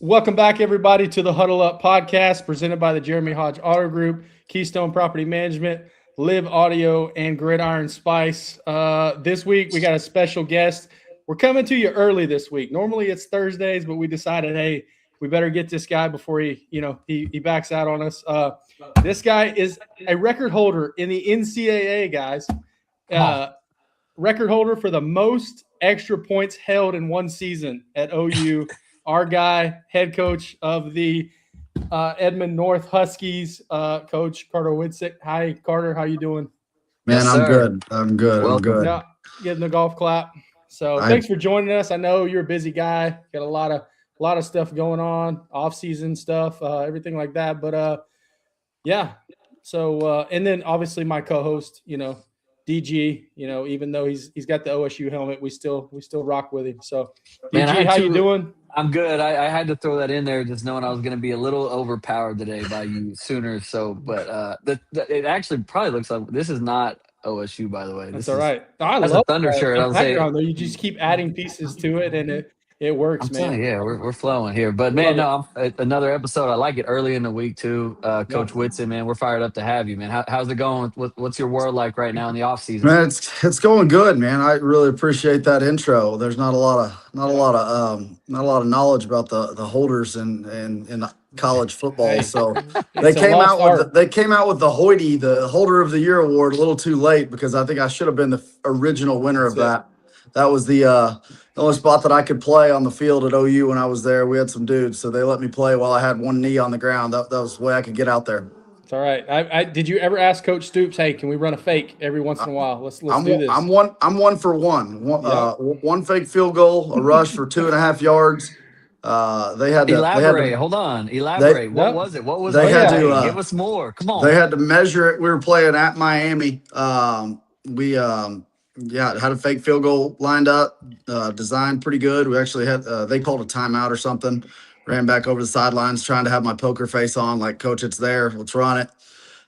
Welcome back, everybody, to the Huddle Up podcast presented by the Jeremy Hodge Auto Group, Keystone Property Management, Live Audio, and Gridiron Spice. This week, we got a special guest. We're coming to you early this week. Normally, it's Thursdays, but we decided, hey, we better get this guy before he backs out on us. This guy is a record holder in the NCAA, guys. Record holder for the most extra points held in one season at OU. Our guy, head coach of the Edmond North Huskies, Coach Carter Whitson. Hi, Carter. How you doing? Man, Yes, I'm sir. good. I'm good. Well, I'm good. Yeah, getting the golf clap. So thanks for joining us. I know you're a busy guy. Got a lot of stuff going on, off-season stuff, everything like that. But yeah. So and then obviously my co-host, DG, even though he's got the OSU helmet, we still rock with him. So DG, Man, how you doing? I'm good. I had to throw that in there just knowing I was going to be a little overpowered today by you Sooners. So, but it actually probably looks like this is not OSU, by the way. That's all right. I That's love a Thunder shirt. I was saying, though. You just keep adding pieces to it, and it works, I'm man. telling you, yeah, we're flowing here. But man, another episode. I like it early in the week too. Coach Whitson, man, we're fired up to have you, man. How's it going? What's your world like right now in the off season? Man, it's going good, man. I really appreciate that intro. There's not a lot of knowledge about the holders in college football. So they came out with the Hoity, the Holder of the Year award, a little too late because I think I should have been the original winner of that. That was the only spot that I could play on the field at OU when I was there. We had some dudes, so they let me play while I had one knee on the ground. That was the way I could get out there. It's all right. I did you ever ask Coach Stoops, hey, can we run a fake every once in a while? Let's do this. I'm one for one. One fake field goal, a rush for 2.5 yards. They had to elaborate. Hold on, elaborate. What was it? What was they it? had to give us more. Come on. They had to measure it. We were playing at Miami. Had a fake field goal lined up, designed pretty good. We actually had they called a timeout or something. Ran back over the sidelines trying to have my poker face on, like, Coach, it's there. Let's run it.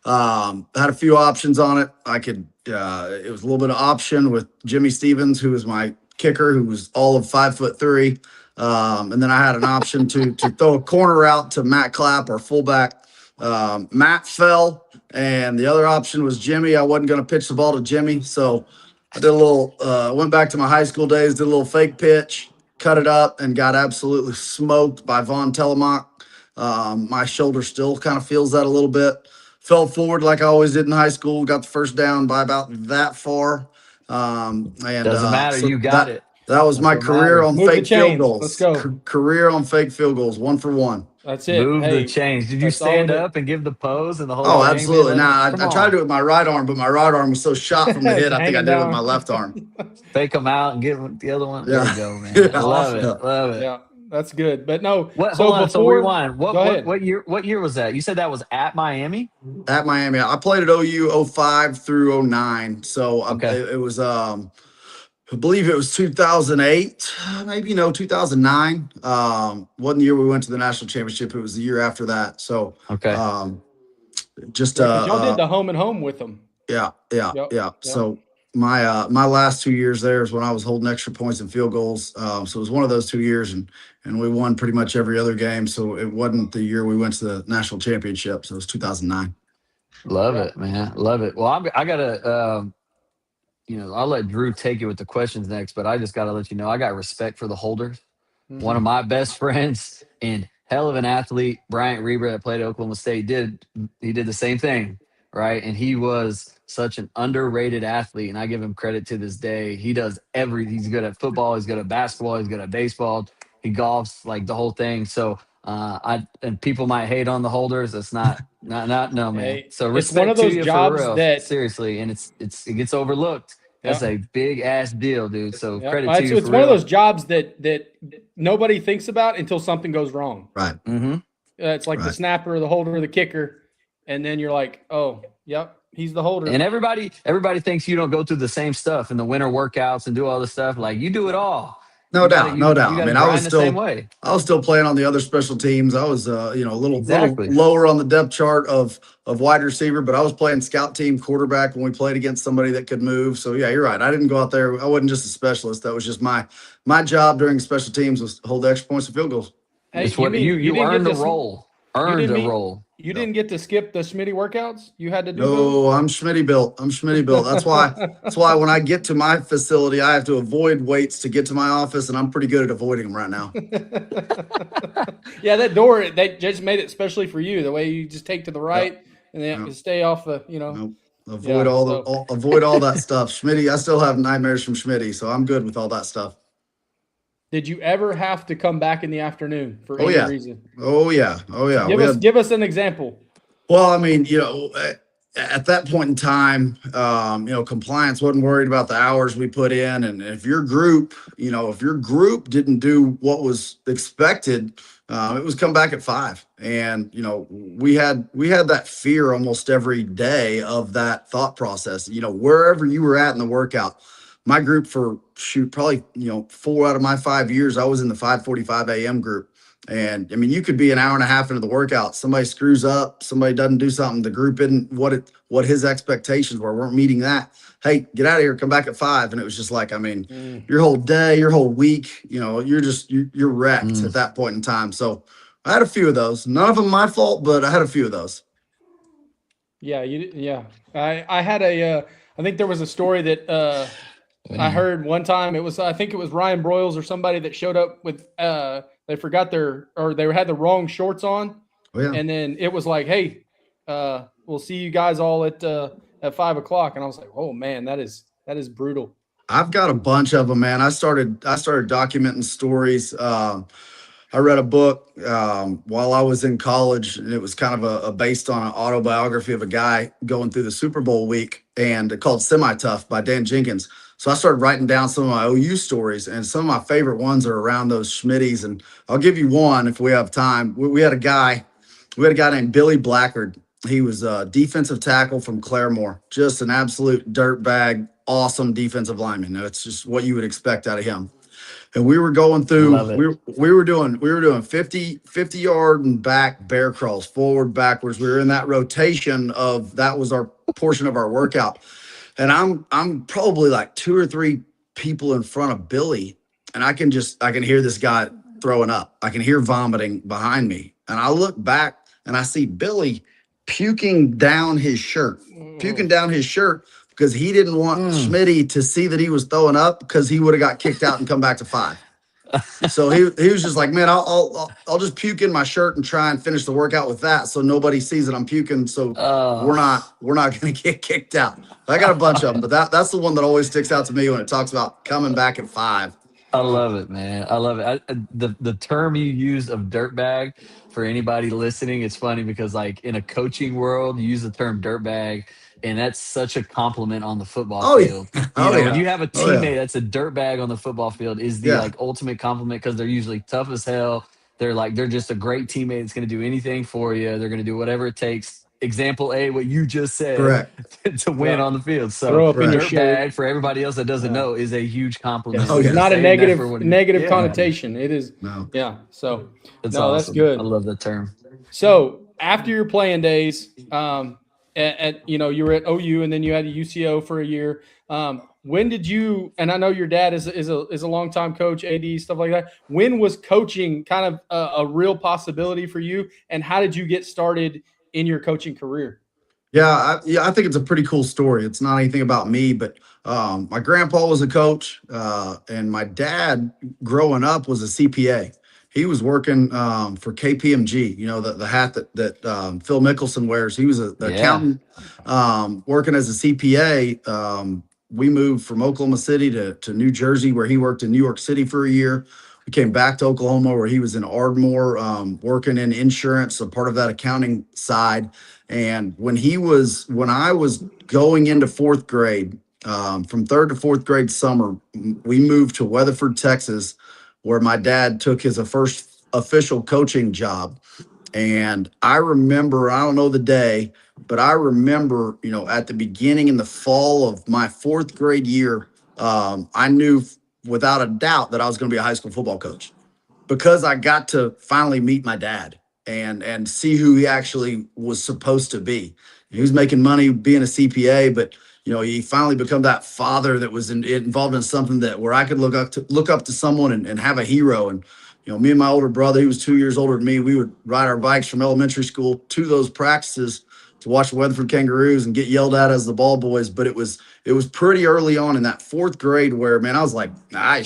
Had a few options on it. It was a little bit of option with Jimmy Stevens, who was my kicker, who was all of 5'3". And then I had an option to throw a corner route to Matt Clapp, our fullback. Matt fell, and the other option was Jimmy. I wasn't going to pitch the ball to Jimmy, so I did a little, went back to my high school days, did a little fake pitch, cut it up, and got absolutely smoked by Von Telemark. My shoulder still kind of feels that a little bit. Fell forward like I always did in high school, got the first down by about that far. Doesn't matter, so you got it. That was my career on fake field goals. Let's go. Career on fake field goals, 1 for 1. That's it. Move the chains. Did you stand up and give the pose and the whole? Oh, absolutely. I tried to do it with my right arm, but my right arm was so shot from the hit. I think I did it with my left arm. Fake them out and give the other one. Yeah. There you go, man. Yeah. I love it. Love it. Yeah, that's good. But no. So rewind. Go ahead. What year was that? You said that was at Miami? At Miami. I played at OU 05 through 09. So it was I believe it was 2008, maybe 2009. Wasn't the year we went to the national championship. It was the year after that. So y'all did the home and home with them. Yeah. So my last 2 years there is when I was holding extra points and field goals. So it was one of those 2 years, and we won pretty much every other game. So it wasn't the year we went to the national championship. So it was 2009. Love it, man. Love it. Well, I gotta. I'll let Drew take it with the questions next, but I just got to let you know I got respect for the holders. Mm-hmm. One of my best friends and hell of an athlete, Bryant Reber, that played at Oklahoma State, did the same thing, right? And he was such an underrated athlete, and I give him credit to this day. He does everything. He's good at football. He's good at basketball. He's good at baseball. He golfs, like the whole thing. So and people might hate on the holders. That's not no, man. Hey, so respect one of those to you jobs for real, that seriously, and it gets overlooked. That's a big ass deal, dude. So credit to you. It's one of those jobs that nobody thinks about until something goes wrong. Right. Mm-hmm. It's like the snapper, the holder, the kicker, and then you're like, oh, yep, he's the holder. And everybody thinks you don't go through the same stuff in the winter workouts and do all this stuff. Like, you do it all. No doubt. I mean, I was still playing on the other special teams. I was, a little lower on the depth chart of wide receiver, but I was playing scout team quarterback when we played against somebody that could move. So yeah, you're right. I didn't go out there. I wasn't just a specialist. That was just my job during special teams was to hold extra points and field goals. Hey, It's what you didn't get earned a to role. you Earned didn't a mean role. you didn't get to skip the Schmitty workouts? You had to do those? No, I'm Schmitty built. I'm Schmitty built. That's why when I get to my facility, I have to avoid weights to get to my office, and I'm pretty good at avoiding them right now. Yeah, that door they just made it specially for you. The way you just take to the Yep. right and then Yep. stay off the, Nope. Avoid Yeah, all the so avoid all that stuff. Schmitty, I still have nightmares from Schmitty, so I'm good with all that stuff. did you ever have to come back in the afternoon for Oh any yeah. reason? Oh yeah. Oh yeah. Give We us had give us an example. Well, I mean, at that point in time, compliance wasn't worried about the hours we put in, and if your group didn't do what was expected, it was come back at 5. And we had that fear almost every day of that thought process. Wherever you were at in the workout, my group for probably 4 out of my 5 years, I was in the 5:45 a.m. group. And I mean, you could be an hour and a half into the workout. Somebody screws up, somebody doesn't do something. The group isn't what his expectations were. Weren't meeting that. Hey, get out of here, come back at 5. And it was just like, I mean, your whole day, your whole week, you're wrecked at that point in time. So I had a few of those. None of them my fault, but I had a few of those. Yeah, yeah. I had I think there was a story that I heard one time. I think it was Ryan Broyles or somebody that showed up with they forgot they had the wrong shorts on. Oh, yeah. And then it was like, hey, we'll see you guys all at 5:00. And I was like, oh man, that is brutal. I've got a bunch of them, man. I started documenting stories. I read a book while I was in college, and it was kind of a based on an autobiography of a guy going through the Super Bowl week, and called Semi Tough by Dan Jenkins. So I started writing down some of my OU stories, and some of my favorite ones are around those Schmitties. And I'll give you one if we have time. We had a guy named Billy Blackard. He was a defensive tackle from Claremore, just an absolute dirtbag, awesome defensive lineman. It's just what you would expect out of him. And we were going through, we were doing 50 yard and back bear crawls, forward, backwards. We were in that rotation that was our portion of our workout. And I'm probably like 2 or 3 people in front of Billy, and I can hear this guy throwing up. I can hear vomiting behind me. And I look back and I see Billy puking down his shirt because he didn't want Schmitty to see that he was throwing up, because he would have got kicked out and come back to 5. So he was just like, man, I'll just puke in my shirt and try and finish the workout with that, so nobody sees that I'm puking. So we're not going to get kicked out. I got a bunch of them, but that's the one that always sticks out to me when it talks about coming back at 5. I love it, man. I love it. The term you used of dirtbag, for anybody listening, it's funny because like in a coaching world, you use the term dirtbag, and that's such a compliment on the football field. When you have a teammate that's a dirtbag on the football field, is the like ultimate compliment, because they're usually tough as hell. They're just a great teammate that's going to do anything for you. They're going to do whatever it takes. Example A, what you just said, to win on the field. So throw up in your dirtbag, for everybody else that doesn't know, is a huge compliment. It's not a negative connotation. It is. No. Yeah. So that's awesome. That's good. I love that term. So after your playing days, you were at OU, and then you had a UCO for a year. When did you? And I know your dad is a longtime coach, AD, stuff like that. When was coaching kind of a real possibility for you, and how did you get started in your coaching career? I think it's a pretty cool story. It's not anything about me, but my grandpa was a coach, and my dad growing up was a CPA. He was working for KPMG, the hat that Phil Mickelson wears. He was an accountant working as a CPA. We moved from Oklahoma City to New Jersey, where he worked in New York City for a year. We came back to Oklahoma, where he was in Ardmore, working in insurance, a part of that accounting side. And when I was going into 4th grade, from 3rd to 4th grade summer, we moved to Weatherford, Texas, where my dad took his first official coaching job. And I remember, I don't know the day, but I remember, at the beginning in the fall of my 4th grade year, I knew without a doubt that I was going to be a high school football coach, because I got to finally meet my dad and see who he actually was supposed to be. He was making money being a CPA, but he finally become that father that was involved in something where I could look up to someone and have a hero. And me and my older brother, he was 2 years older than me, we would ride our bikes from elementary school to those practices to watch the Weatherford Kangaroos and get yelled at as the ball boys. But it was pretty early on in that fourth grade where, man, I was like, I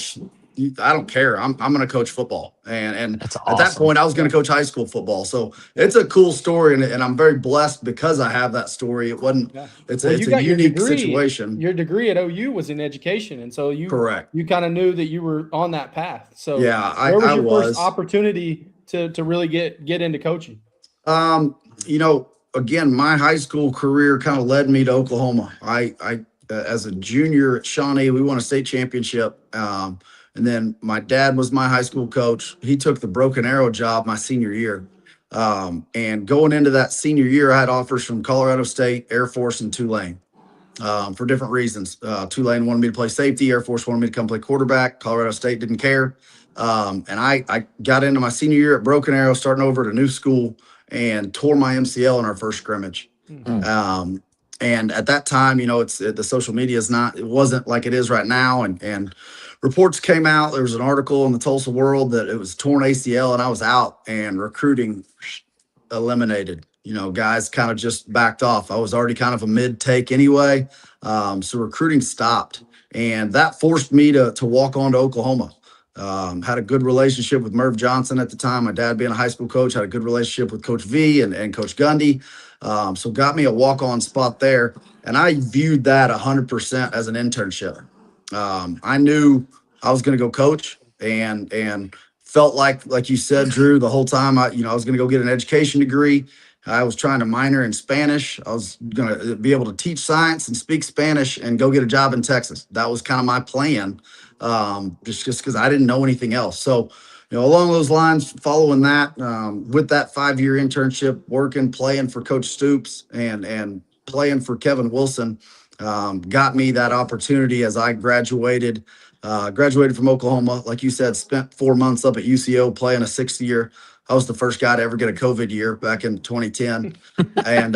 don't care. I'm going to coach football. And That's at that awesome. point, I was going to coach high school football. So it's a cool story, and I'm very blessed because I have that story. It wasn't. Yeah. It's Well, a you got your unique degree. situation. Your degree at OU was in education, and so Correct. you kind of knew that you were on that path. So Yeah, where was I your was. first opportunity to really get into coaching? Again, my high school career kind of led me to Oklahoma. I as a junior at Shawnee, we won a state championship. And then my dad was my high school coach. He took the Broken Arrow job my senior year. And going into that senior year, I had offers from Colorado State, Air Force, and Tulane. For different reasons. Tulane wanted me to play safety. Air Force wanted me to come play quarterback. Colorado State didn't care. And I got into my senior year at Broken Arrow, starting over at a new school, and tore my MCL in our first scrimmage. And at that time, the social media it wasn't like it is right now. And reports came out. There was an article in the Tulsa World that it was torn ACL, and I was out, and recruiting eliminated. Guys kind of just backed off. I was already kind of a mid take anyway. So recruiting stopped, and that forced me to walk on to Oklahoma. Had a good relationship with Merv Johnson at the time. My dad being a high school coach, had a good relationship with Coach V and Coach Gundy. So got me a walk-on spot there. And I viewed that 100% as an internship. I knew I was going to go coach, and felt like you said, Drew, the whole time I was going to go get an education degree. I was trying to minor in Spanish. I was going to be able to teach science and speak Spanish and go get a job in Texas. That was kind of my plan, just because I didn't know anything else. So, along those lines, following that, with that 5-year internship, playing for Coach Stoops and playing for Kevin Wilson, got me that opportunity as I graduated. Graduated from Oklahoma, like you said, spent 4 months up at UCO playing a 6th year. I was the first guy to ever get a COVID year back in 2010, and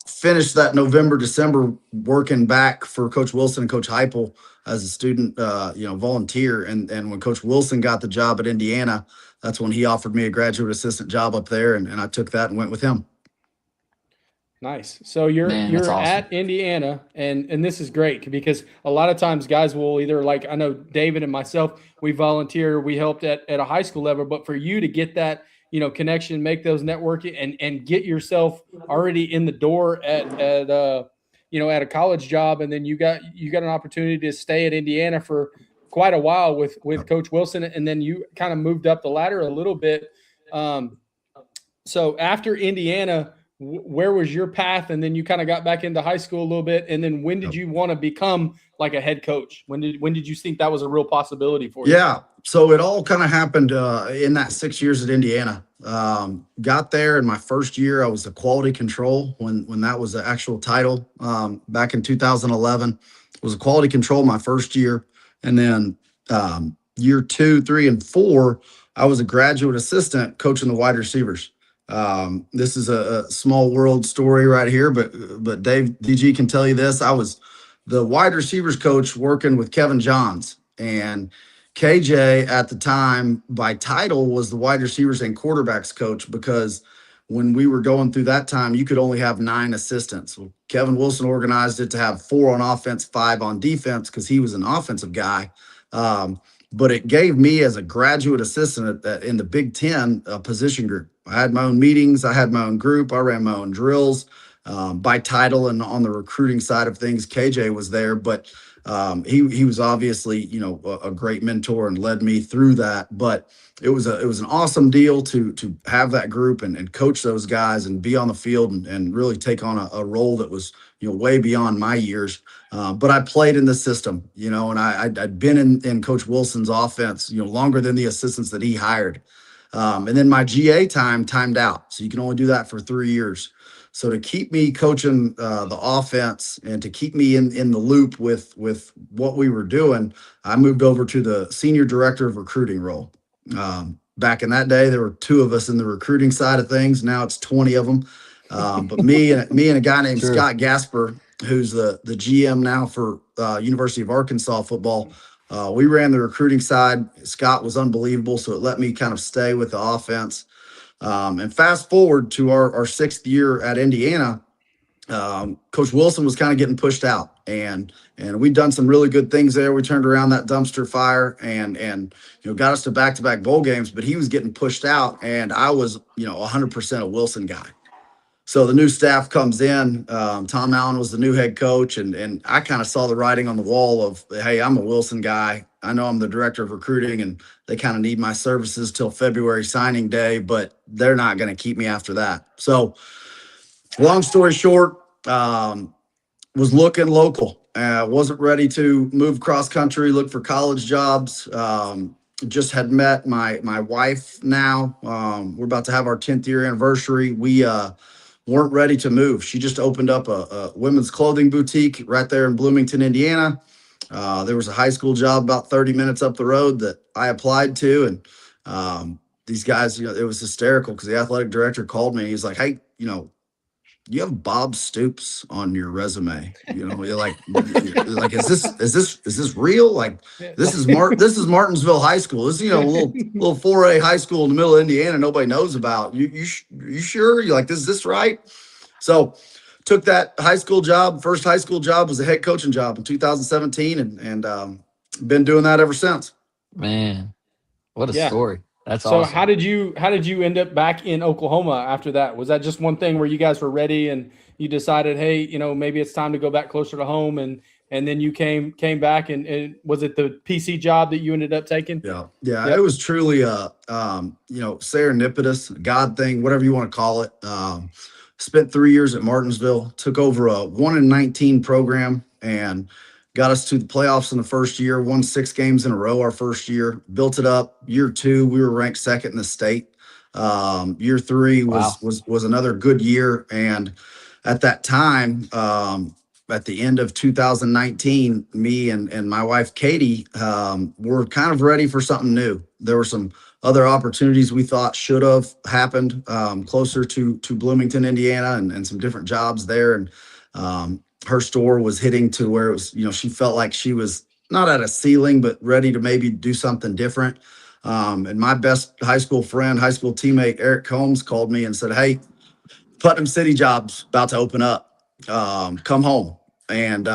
finished that November, December working back for Coach Wilson and Coach Heupel as a student, volunteer. And when Coach Wilson got the job at Indiana, that's when he offered me a graduate assistant job up there, and I took that and went with him. Nice. So you're awesome. at Indiana, and this is great because a lot of times guys will either, like, I know David and myself, we volunteer, we helped at a high school level, but for you to get that, connection, make those networking and get yourself already in the door at a college job, and then you got an opportunity to stay at Indiana for quite a while with Coach Wilson, and then you kind of moved up the ladder a little bit. So after Indiana, where was your path? And then you kind of got back into high school a little bit. And then when did you want to become like a head coach? When did you think that was a real possibility for you? Yeah. So it all kind of happened in that 6 years at Indiana. Got there in my first year. I was a quality control when that was the actual title, back in 2011. Was a quality control my first year. And then year 2, 3, and 4, I was a graduate assistant coaching the wide receivers. This is a small world story right here, but Dave DG can tell you this. I was the wide receivers coach working with Kevin Johns, and KJ at the time by title was the wide receivers and quarterbacks coach, because when we were going through that time, you could only have 9 assistants. Well, Kevin Wilson organized it to have 4 on offense, 5 on defense, because he was an offensive guy. But it gave me, as a graduate assistant in the Big Ten, a position group. I had my own meetings. I had my own group. I ran my own drills by title, and on the recruiting side of things, KJ was there. But he was obviously, a great mentor and led me through that. But it was an awesome deal to have that group and coach those guys and be on the field and really take on a role that was, way beyond my years. But I played in the system, and I'd been in Coach Wilson's offense, longer than the assistants that he hired. And then my GA time timed out. So you can only do that for 3 years. So to keep me coaching the offense and to keep me in the loop with what we were doing, I moved over to the senior director of recruiting role. Back in that day, there were 2 of us in the recruiting side of things. Now it's 20 of them. But me and a guy named Scott Gasper, who's the GM now for University of Arkansas football, We ran the recruiting side. Scott was unbelievable, so it let me kind of stay with the offense. And fast forward to our 6th year at Indiana, Coach Wilson was kind of getting pushed out, and we'd done some really good things there. We turned around that dumpster fire and got us to back-to-back bowl games, but he was getting pushed out, and I was 100% a Wilson guy. So the new staff comes in. Tom Allen was the new head coach, and I kind of saw the writing on the wall of, hey, I'm a Wilson guy. I know I'm the director of recruiting, and they kind of need my services till February signing day, but they're not going to keep me after that. So long story short, was looking local. Wasn't ready to move cross country, look for college jobs. Just had met my wife now. We're about to have our 10th year anniversary. We weren't ready to move. She just opened up a women's clothing boutique right there in Bloomington, Indiana. There was a high school job about 30 minutes up the road that I applied to. And these guys, it was hysterical because the athletic director called me. He's like, hey, you have Bob Stoops on your resume. You're like, is this real? Like, this is Martinsville High School. This is, a little 4A high school in the middle of Indiana nobody knows about. You sure? You're like, is this right? So took that high school job. First high school job was a head coaching job in 2017, and been doing that ever since. Man, what a Yeah. story. That's So awesome. how did you end up back in Oklahoma after that? Was that just one thing where you guys were ready and you decided, hey, maybe it's time to go back closer to home, and then you came back, and was it the PC job that you ended up taking? Yeah. Yep. It was truly serendipitous, God thing, whatever you want to call it. Spent 3 years at Martinsville, took over a 1-19 program, and got us to the playoffs in the first year, won 6 games in a row our first year, built it up. Year 2, we were ranked 2nd in the state. Year 3 was another good year. And at that time, at the end of 2019, me and my wife, Katie, were kind of ready for something new. There were some other opportunities we thought should have happened closer to Bloomington, Indiana, and some different jobs there. And her store was hitting to where it was, she felt like she was not at a ceiling, but ready to maybe do something different. And my best high school friend, high school teammate, Eric Combs, called me and said, hey, Putnam City job's about to open up. Come home. And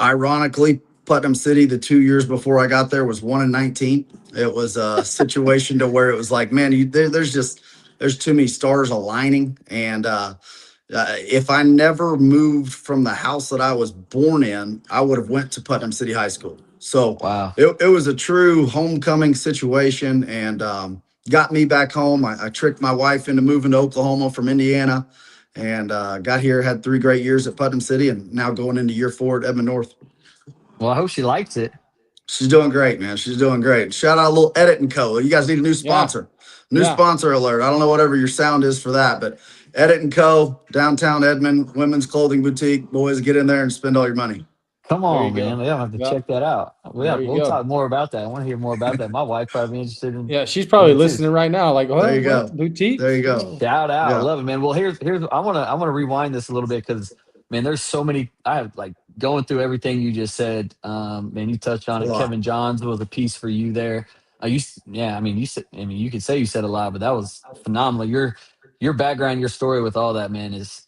ironically, Putnam City, the 2 years before I got there, was 1-19. It was a situation to where it was like, man, there's too many stars aligning. And if I never moved from the house that I was born in, I would have went to Putnam City High School. So Wow. it was a true homecoming situation, and got me back home. I tricked my wife into moving to Oklahoma from Indiana, and got here, had 3 great years at Putnam City, and now going into year 4 at Edmond North. Well, I hope she likes it. She's doing great, man. She's doing great. Shout out a little Edit & Co. You guys need a new sponsor. New sponsor alert. I don't know whatever your sound is for that, but Edit & Co., downtown Edmond, women's clothing boutique. Boys, get in there and spend all your money. Come There you on, go. man. We'll have to check that out. We'll talk more about that. I want to hear more about that. My wife probably be interested in. Yeah, she's probably too. listening right now. Like, oh, There you go. boutique. There you go. Shout out. Yeah. I love it, man. Well, here's I want to rewind this a little bit because, man, there's so many. I have like going through everything you just said. Man, you touched on it. Kevin Johns was a piece for you there. You said. You could say you said a lot, but that was phenomenal. Your background, your story with all that, man, is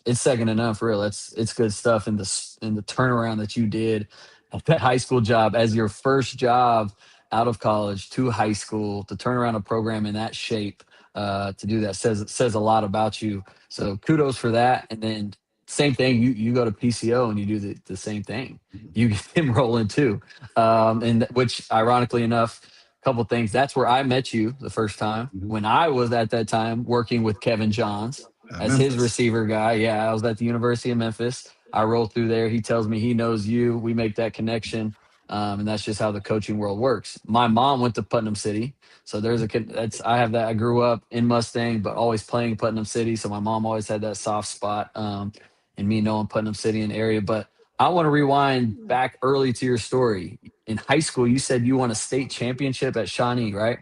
it's second to none for real. It's good stuff. In the turnaround that you did at that high school job as your first job out of college to high school, to turn around a program in that shape, to do that says a lot about you. So kudos for that. And then same thing, you go to PCO and you do the same thing. You get him rolling too. And which ironically enough, a couple things. That's where I met you the first time when I was at that time working with Kevin Johns as his receiver guy. Yeah, I was at the University of Memphis. I roll through there. He tells me he knows you. We make that connection. And that's just how the coaching world works. My mom went to Putnam City. So I have that. I grew up in Mustang, but always playing Putnam City. So my mom always had that soft spot, and me knowing Putnam City and area. But I want to rewind back early to your story. In high school, you said you won a state championship at Shawnee, right?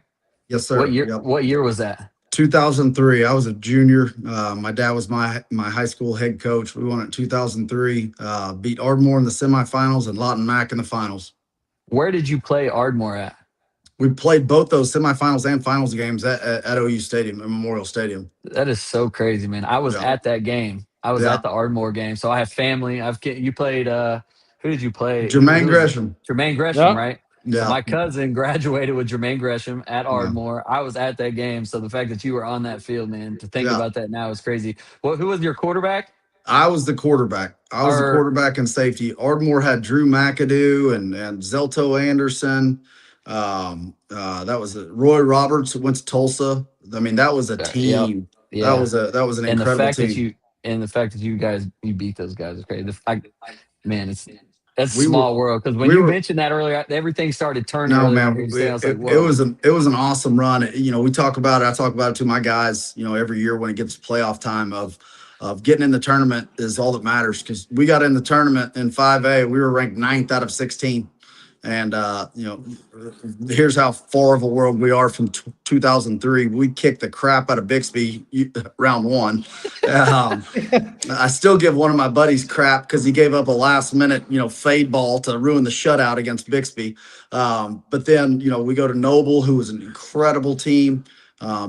Yes, sir. What year? Yep. What year was that? 2003. I was a junior. My dad was my high school head coach. We won in 2003. Beat Ardmore in the semifinals and Lawton Mack in the finals. Where did you play Ardmore at? We played both those semifinals and finals games at OU Stadium, at Memorial Stadium. That is so crazy, man. I was at that game. I was Yeah. at the Ardmore game. So I have family. You played who did you play? Jermaine Who was it? Gresham. Jermaine Gresham, Yeah. right? So Yeah. my cousin graduated with Jermaine Gresham at Ardmore. I was at that game. So the fact that you were on that field, man, to think Yeah. about that now is crazy. Who was your quarterback? I was the quarterback. I was the quarterback and safety. Ardmore had Drew McAdoo and Zelto Anderson. That was Roy Roberts who went to Tulsa. I mean, that was a team. Yeah. That was an incredible team. The fact that you guys beat those guys is crazy. Man, that's a We small world, because when you mentioned that earlier, everything started turning. No, earlier. man, It was an awesome run. You know, we talk about it. I talk about it to my guys. You know, every year when it gets playoff time of getting in the tournament is all that matters, because we got in the tournament in 5A. We were ranked 9th out of 16. And, you know, here's how far of a world we are from 2003. We kicked the crap out of Bixby round 1. I still give one of my buddies crap because he gave up a last minute, fade ball to ruin the shutout against Bixby. But then, we go to Noble, who was an incredible team.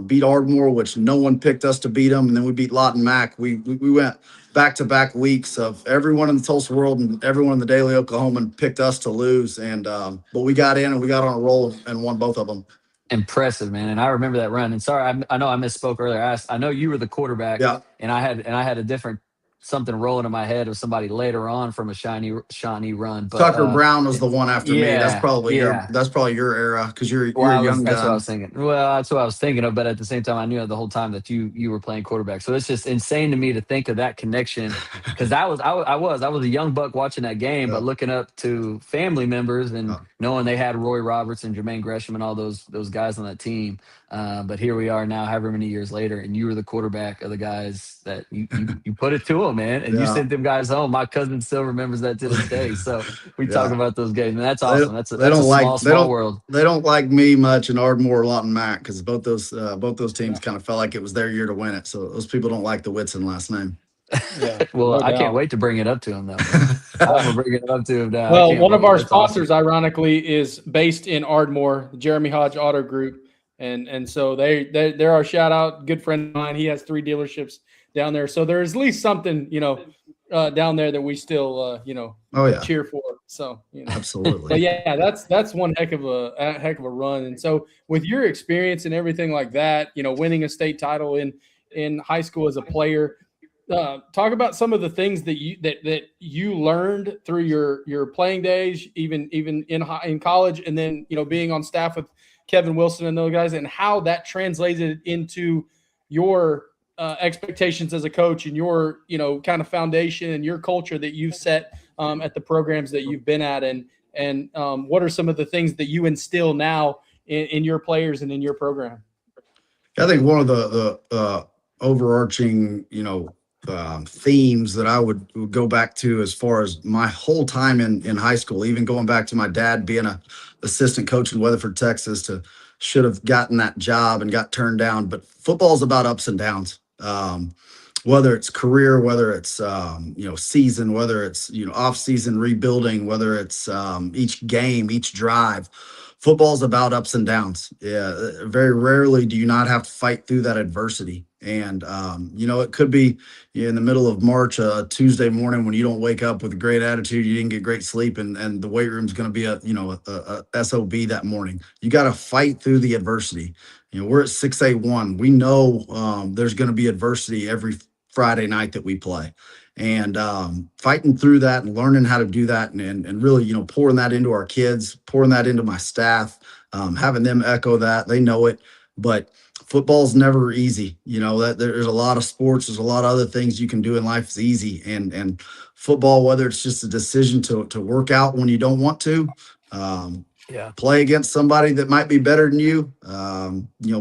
Beat Ardmore, which no one picked us to beat them. And then we beat Lawton Mack. We went back-to-back weeks of everyone in the Tulsa world and everyone in the Daily Oklahoman picked us to lose. And but we got in and we got on a roll and won both of them. Impressive, man. And I remember that run. And sorry, I know I misspoke earlier. I know you were the quarterback. Yeah. And I had a different something rolling in my head of somebody later on from a Shawnee run. But Tucker Brown was the one after me. That's probably your era, because you're a young guy. That's what I was thinking. Well, that's what I was thinking of. But at the same time, I knew the whole time that you were playing quarterback. So it's just insane to me to think of that connection, because I was a young buck watching that game, but looking up to family members and knowing they had Roy Roberts and Jermaine Gresham and all those guys on that team. But here we are now, however many years later, and you were the quarterback of the guys that you put it to them, man, and you sent them guys home. My cousin still remembers that to this day. So we talk about those games, and that's awesome. That's a small world. They don't like me much in Ardmore or Lawton Mack, because both those teams kind of felt like it was their year to win it. So those people don't like the Whitson last name. Yeah, well, I can't wait to bring it up to him, though. I'm gonna bring it up to him now. Well, one of our sponsors, ironically, is based in Ardmore, the Jeremy Hodge Auto Group. And so they're our shout out. Good friend of mine. He has 3 dealerships down there. So there's at least something, down there that we still, cheer for. So, absolutely. But yeah, that's one heck of a run. And so with your experience and everything like that, winning a state title in high school as a player, talk about some of the things that you learned through your playing days, even in college, and then, being on staff with Kevin Wilson and those guys, and how that translated into your expectations as a coach and your, kind of foundation and your culture that you've set at the programs that you've been at, and what are some of the things that you instill now in your players and in your program? I think one of the overarching, themes that I would go back to as far as my whole time in high school, even going back to my dad being a assistant coach in Weatherford, Texas, should have gotten that job and got turned down. But football is about ups and downs. Whether it's career, whether it's, season, whether it's, off season rebuilding, whether it's each game, each drive, football is about ups and downs. Yeah. Very rarely do you not have to fight through that adversity. And, it could be in the middle of March, Tuesday morning, when you don't wake up with a great attitude, you didn't get great sleep, and the weight room's going to be a SOB that morning. You got to fight through the adversity. We're at 6A1. We know there's going to be adversity every Friday night that we play, and fighting through that and learning how to do that, and really, pouring that into our kids, pouring that into my staff, having them echo that. They know it, but football's never easy. That there's a lot of sports, there's a lot of other things you can do in life is easy, and football, whether it's just a decision to work out when you don't want to, play against somebody that might be better than you,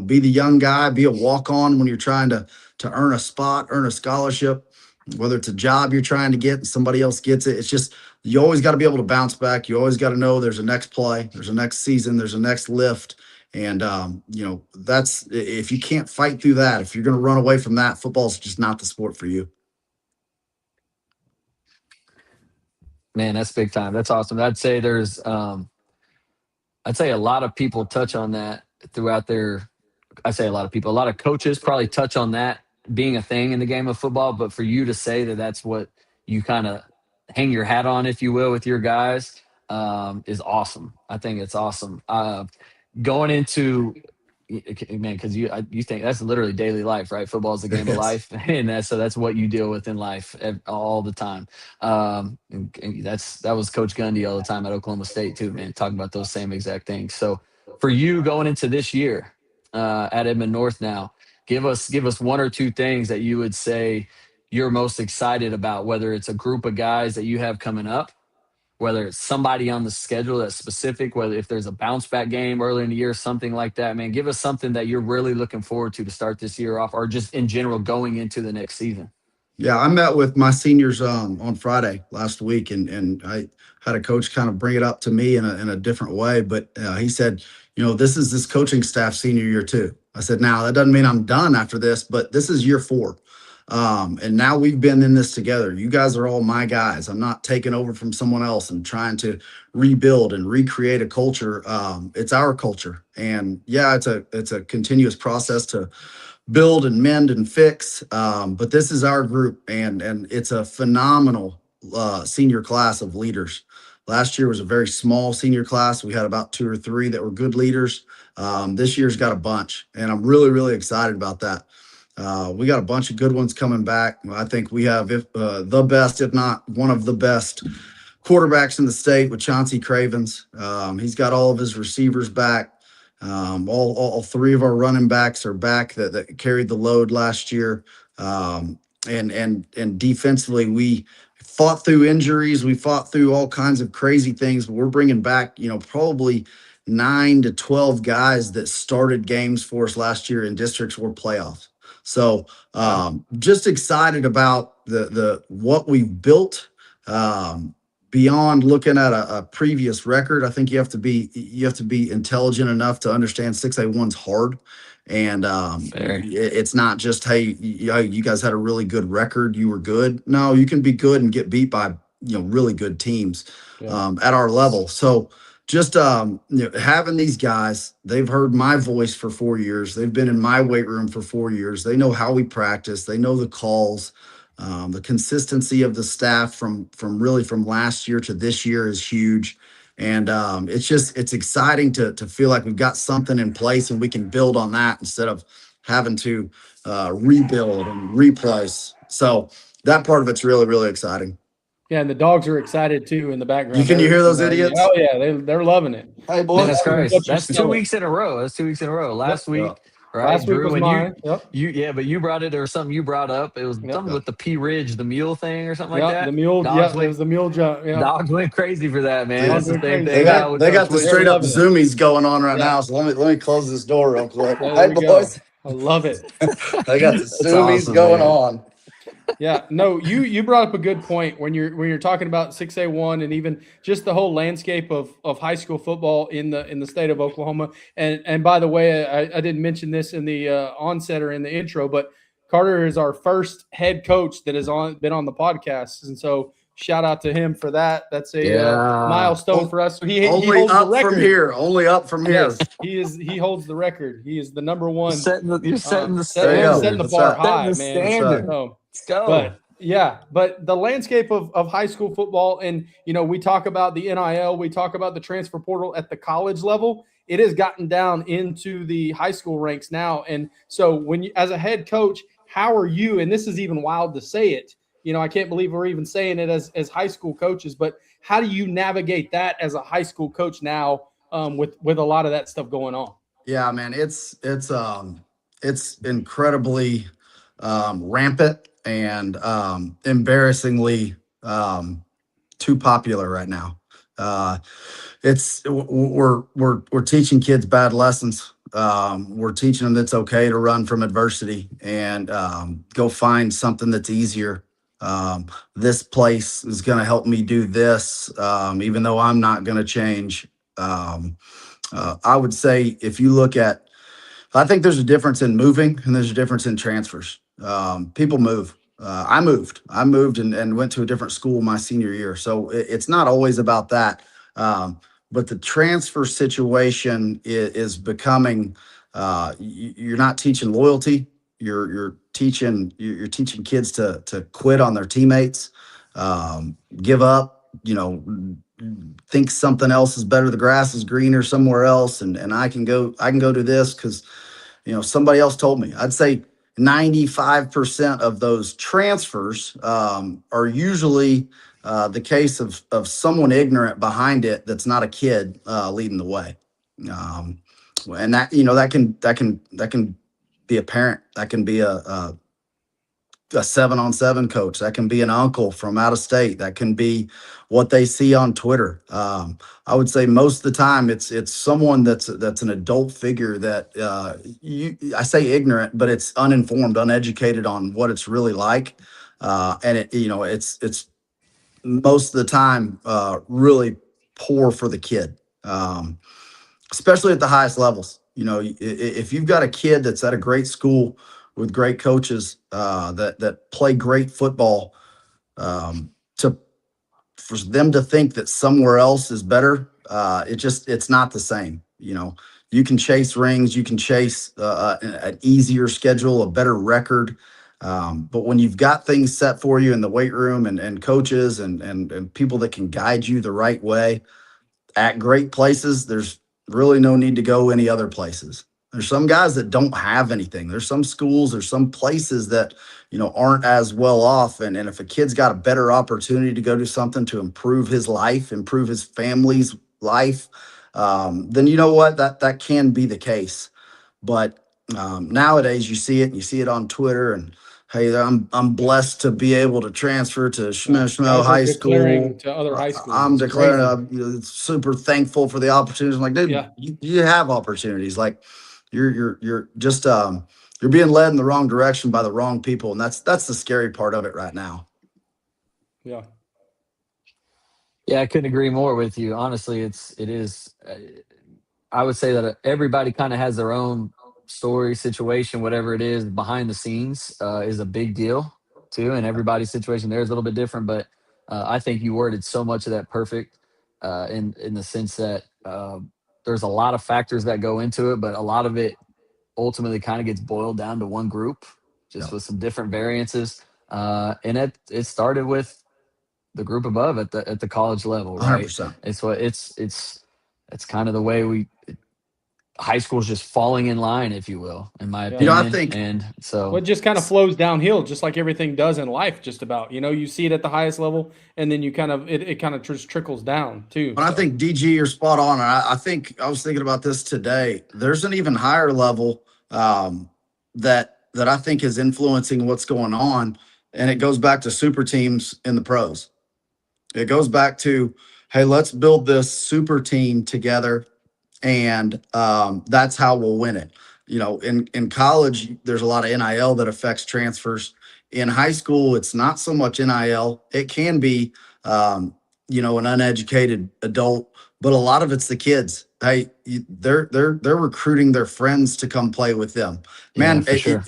be the young guy, be a walk-on when you're trying to earn a spot, earn a scholarship, whether it's a job you're trying to get and somebody else gets it. It's just, you always got to be able to bounce back. You always got to know there's a next play, there's a next season, there's a next lift. And, that's, if you can't fight through that, if you're going to run away from that, football's just not the sport for you. Man, that's big time. That's awesome. I'd say I'd say a lot of people touch on that throughout their. I say a lot of people, a lot of coaches probably touch on that being a thing in the game of football. But for you to say that that's what you kind of hang your hat on, if you will, with your guys, is awesome. I think it's awesome. Going into man, because you think that's literally daily life, right? Football is a game of life, and that's what you deal with in life all the time. And that was Coach Gundy all the time at Oklahoma State too, man, talking about those same exact things. So for you going into this year at Edmond North now, give us one or two things that you would say you're most excited about, whether it's a group of guys that you have coming up, whether it's somebody on the schedule that's specific, whether if there's a bounce back game early in the year, something like that, man, give us something that you're really looking forward to start this year off, or just in general going into the next season. Yeah, I met with my seniors on Friday last week, and I had a coach kind of bring it up to me in a different way. But he said, this is this coaching staff senior year too. I said, now that doesn't mean I'm done after this, but this is year 4. And now we've been in this together. You guys are all my guys. I'm not taking over from someone else and trying to rebuild and recreate a culture. It's our culture. And yeah, it's a continuous process to build and mend and fix. But this is our group, and it's a phenomenal senior class of leaders. Last year was a very small senior class. We had about 2 or 3 that were good leaders. This year's got a bunch, and I'm really, really excited about that. We got a bunch of good ones coming back. I think we have the best, if not one of the best quarterbacks in the state with Chauncey Cravens. He's got all of his receivers back. All 3 of our running backs are back that carried the load last year. And defensively, we fought through injuries. We fought through all kinds of crazy things, but we're bringing back, probably 9 to 12 guys that started games for us last year in districts or playoffs. So just excited about the what we've built. Beyond looking at a previous record, I think you have to be intelligent enough to understand 6A1's hard, and it's not just, hey, you guys had a really good record, you were good. No, you can be good and get beat by really good teams at our level. So just having these guys, they've heard my voice for 4 years. They've been in my weight room for 4 years. They know how we practice. They know the calls. The consistency of the staff from last year to this year is huge. And it's exciting to feel like we've got something in place and we can build on that instead of having to rebuild and replace. So that part of it's really, really exciting. Yeah, and the dogs are excited too in the background. Can you hear those idiots? Oh yeah, they're loving it. Hey boys, that's crazy. That's 2 weeks in a row. That's 2 weeks in a row. Last week. Right, last week Drew, was when mine. but you brought it, or something you brought up. It was something with the P Ridge, the mule thing, or something like that. The mule. It was the mule jump. Dogs went crazy for that, man. That's the same thing. They got the straight up zoomies going on right now. So let me close this door real quick. Hey boys, I love it. They got the zoomies going on. Yeah, no, you brought up a good point when you're talking about 6A1 and even just the whole landscape of high school football in the state of Oklahoma. And by the way, I didn't mention this in the onset or in the intro, but Carter is our first head coach that has been on the podcast, and so shout out to him for that. That's a milestone for us. He holds the record. Only up from here. Yes, he holds the record. He is the number one. You're setting the setting the bar high, man. Standard. So, let's go. But the landscape of high school football, and we talk about the NIL, we talk about the transfer portal at the college level. It has gotten down into the high school ranks now. And so when you, as a head coach, how are you, and this is even wild to say it, I can't believe we're even saying it as high school coaches, but how do you navigate that as a high school coach now with a lot of that stuff going on? Yeah, man, it's incredibly rampant and embarrassingly too popular right now. We're teaching kids bad lessons. We're teaching them it's okay to run from adversity and go find something that's easier. This place is going to help me do this, even though I'm not going to change. I would say if you look at, I think there's a difference in moving and there's a difference in transfers. People move. I moved. And went to a different school my senior year. So it's not always about that. But the transfer situation is becoming, you're not teaching loyalty. You're teaching kids to quit on their teammates, give up, think something else is better. The grass is greener somewhere else. And I can go do this because somebody else told me. I'd say 95% of those transfers are usually the case of someone ignorant behind it that's not a kid leading the way. Um, and that can be a parent, that can be a 7-on-7 coach, that can be an uncle from out of state, that can be what they see on Twitter. I would say most of the time it's someone that's an adult figure that I say ignorant, but it's uninformed, uneducated on what it's really like, and it's most of the time really poor for the kid, especially at the highest levels. If you've got a kid that's at a great school with great coaches that play great football, to for them to think that somewhere else is better, it's not the same. You can chase rings, you can chase an easier schedule, a better record. But when you've got things set for you in the weight room and coaches and people that can guide you the right way at great places, there's really no need to go any other places. There's some guys that don't have anything. There's some schools, there's some places that, aren't as well off. And if a kid's got a better opportunity to go do something to improve his life, improve his family's life, then you know what? That can be the case. But nowadays you see it, and you see it on Twitter, and hey, I'm blessed to be able to transfer to Schmidt Guys are High declaring School. to other high schools. I'm It's declaring, crazy. super thankful for the opportunities. I'm like, dude, Yeah. you have opportunities. Like you're just you're being led in the wrong direction by the wrong people, and that's the scary part of it right now. Yeah. Yeah, I couldn't agree more with you. Honestly, it is. I would say that everybody kind of has their own story, situation, whatever it is behind the scenes is a big deal too. And everybody's situation there is a little bit different, but I think you worded so much of that perfect in the sense that there's a lot of factors that go into it, but a lot of it ultimately kind of gets boiled down to one group, just Yeah. with some different variances. And it started with the group above at the college level, right? 100%. It's kind of the way high school is just falling in line, if you will, in my Yeah. I opinion. think And Well, so, it just kind of flows downhill, just like everything does in life, just about. You see it at the highest level, and then you kind of it kind of just trickles down too. But I So think DG, you're spot on. I think I was thinking about this today. There's an even higher level that I think is influencing what's going on, and it goes back to super teams in the pros. It goes back to, hey, let's build this super team together, and that's how we'll win it. In college, there's a lot of NIL that affects transfers. In high school, it's not so much NIL. It can be, an uneducated adult, but a lot of it's the kids. Hey, they're recruiting their friends to come play with them. yeah, Man, for sure.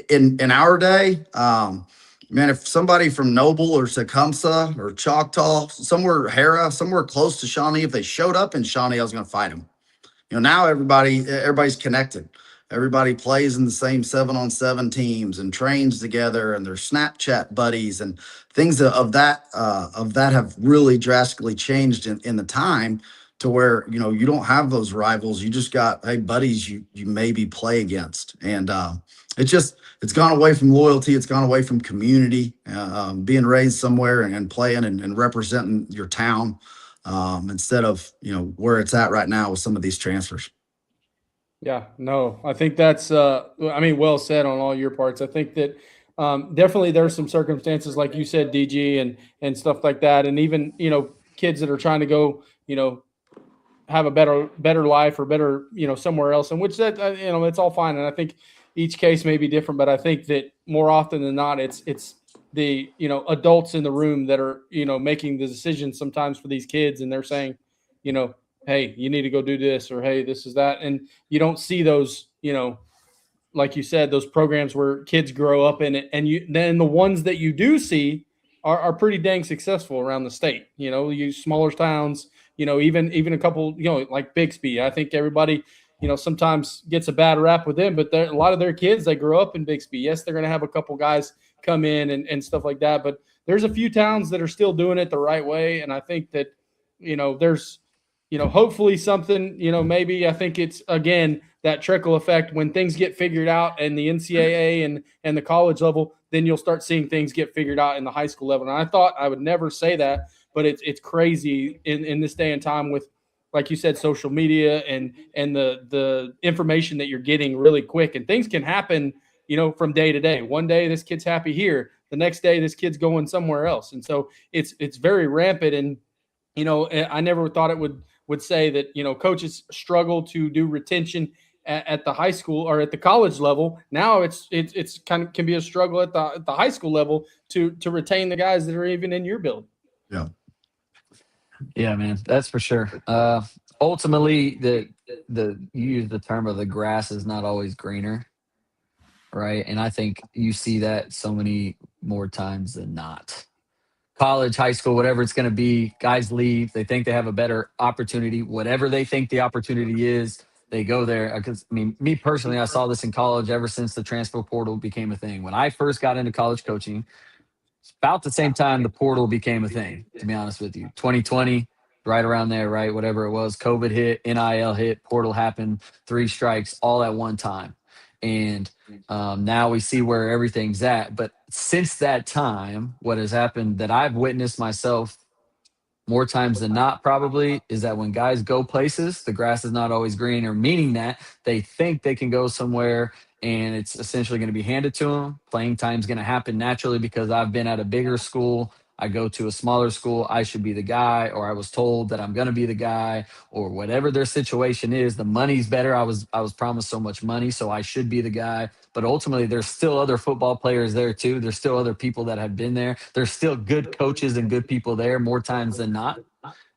in our day, man, if somebody from Noble or Tecumseh or Choctaw, somewhere Hera, somewhere close to Shawnee, if they showed up in Shawnee, I was going to fight them. Now everybody's connected. Everybody plays in the same 7-on-7 teams and trains together, and they're Snapchat buddies, and things of that have really drastically changed in the time to where you don't have those rivals. You just got, hey, buddies you maybe play against, and it's gone away from loyalty. It's gone away from community, being raised somewhere and playing and representing your town, instead of where it's at right now with some of these transfers. yeah, no, I think that's well said on all your parts. I think that definitely there's some circumstances like you said, DG, and stuff like that, and even kids that are trying to go have a better life or better somewhere else, and which that it's all fine, and I think each case may be different, but I think that more often than not it's the adults in the room that are making the decisions sometimes for these kids, and they're saying hey, you need to go do this, or hey, this is that. And you don't see those, like you said, those programs where kids grow up in it, and then the ones that you do see are pretty dang successful around the state. You smaller towns, even a couple, like Bixby. I think everybody, sometimes gets a bad rap with them, but a lot of their kids, they grow up in Bixby. Yes, they're going to have a couple guys come in and stuff like that, but there's a few towns that are still doing it the right way, and I think that there's hopefully something, maybe I think it's, again, that trickle effect when things get figured out in the NCAA and the college level, then you'll start seeing things get figured out in the high school level. And I thought I would never say that, but it's crazy in this day and time with, like you said, social media and the information that you're getting really quick, and things can happen, from day to day. One day this kid's happy here, the next day this kid's going somewhere else. And so it's very rampant. And, I never thought it would say that, coaches struggle to do retention at the high school or at the college level. Now it's kind of can be a struggle at the high school level to retain the guys that are even in your build. Yeah. Yeah, man, that's for sure. Ultimately, you use the term of the grass is not always greener, right? And I think you see that so many more times than not. College, high school, whatever it's going to be, guys leave. They think they have a better opportunity, whatever they think the opportunity is. They go there. Because I mean, me personally, I saw this in college ever since the transfer portal became a thing. When I first got into college coaching, it's about the same time the portal became a thing, to be honest with you. 2020, right around there, right? Whatever it was, COVID hit, NIL hit, portal happened, 3 strikes all at one time. And now we see where everything's at. But since that time, what has happened that I've witnessed myself more times than not probably is that when guys go places, the grass is not always greener, meaning that they think they can go somewhere and it's essentially going to be handed to them. Playing time is going to happen naturally because I've been at a bigger school. I go to a smaller school. I should be the guy, or I was told that I'm going to be the guy, or whatever their situation is. The money's better. I was promised so much money, so I should be the guy. But ultimately, there's still other football players there too. There's still other people that have been there. There's still good coaches and good people there more times than not.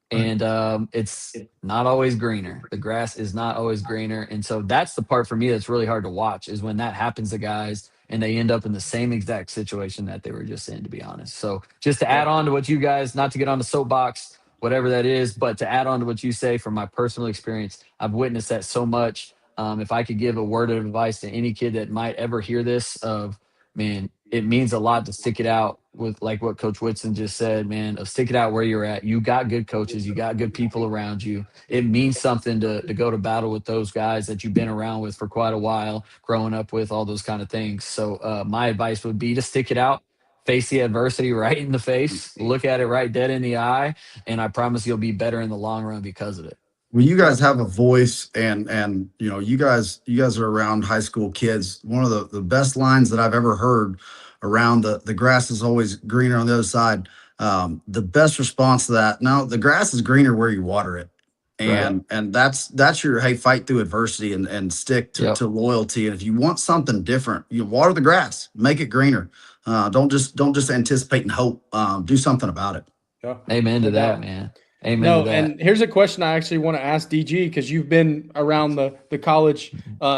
And it's not always greener. The grass is not always greener. And so that's the part for me that's really hard to watch is when that happens to guys and they end up in the same exact situation that they were just in, to be honest. So just to add on to what you guys, not to get on the soapbox, whatever that is, but to add on to what you say from my personal experience, I've witnessed that so much. If I could give a word of advice to any kid that might ever hear this of, man, it means a lot to stick it out with like what Coach Whitson just said, man, of stick it out where you're at. You got good coaches, you got good people around you. It means something to go to battle with those guys that you've been around with for quite a while, growing up with, all those kind of things. So my advice would be to stick it out, face the adversity right in the face, look at it right dead in the eye, and I promise you'll be better in the long run because of it. Well, you guys have a voice, and you guys are around high school kids. One of the best lines that I've ever heard around the grass is always greener on the other side. The best response to that, now the grass is greener where you water it. And that's your, hey, fight through adversity and stick to loyalty. And if you want something different, you water the grass, make it greener. Don't just anticipate and hope. Do something about it. Yeah. Amen to that, man. Amen to that. And here's a question I actually want to ask DG, because you've been around the college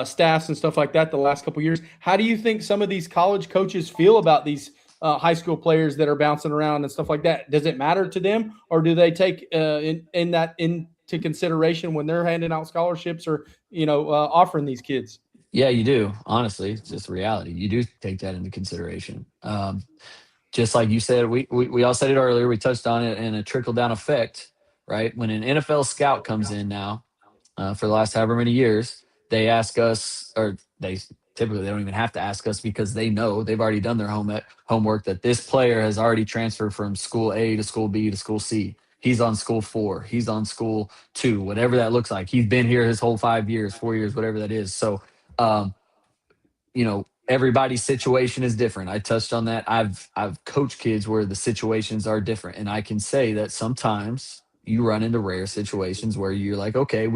staffs and stuff like that the last couple of years. How do you think some of these college coaches feel about these high school players that are bouncing around and stuff like that? Does it matter to them, or do they take into consideration when they're handing out scholarships or offering these kids? Yeah, you do. Honestly, it's just reality. You do take that into consideration. Just like you said, we all said it earlier. We touched on it in a trickle down effect, right? When an NFL scout comes in now, for the last however many years, they ask us, or they don't even have to ask us because they know they've already done their homework that this player has already transferred from school A to school B to school C. He's on school 4. He's on school 2, whatever that looks like. He's been here his whole 5 years, 4 years, whatever that is. So, everybody's situation is different. I touched on that. I've coached kids where the situations are different. And I can say that sometimes you run into rare situations where you're like, okay,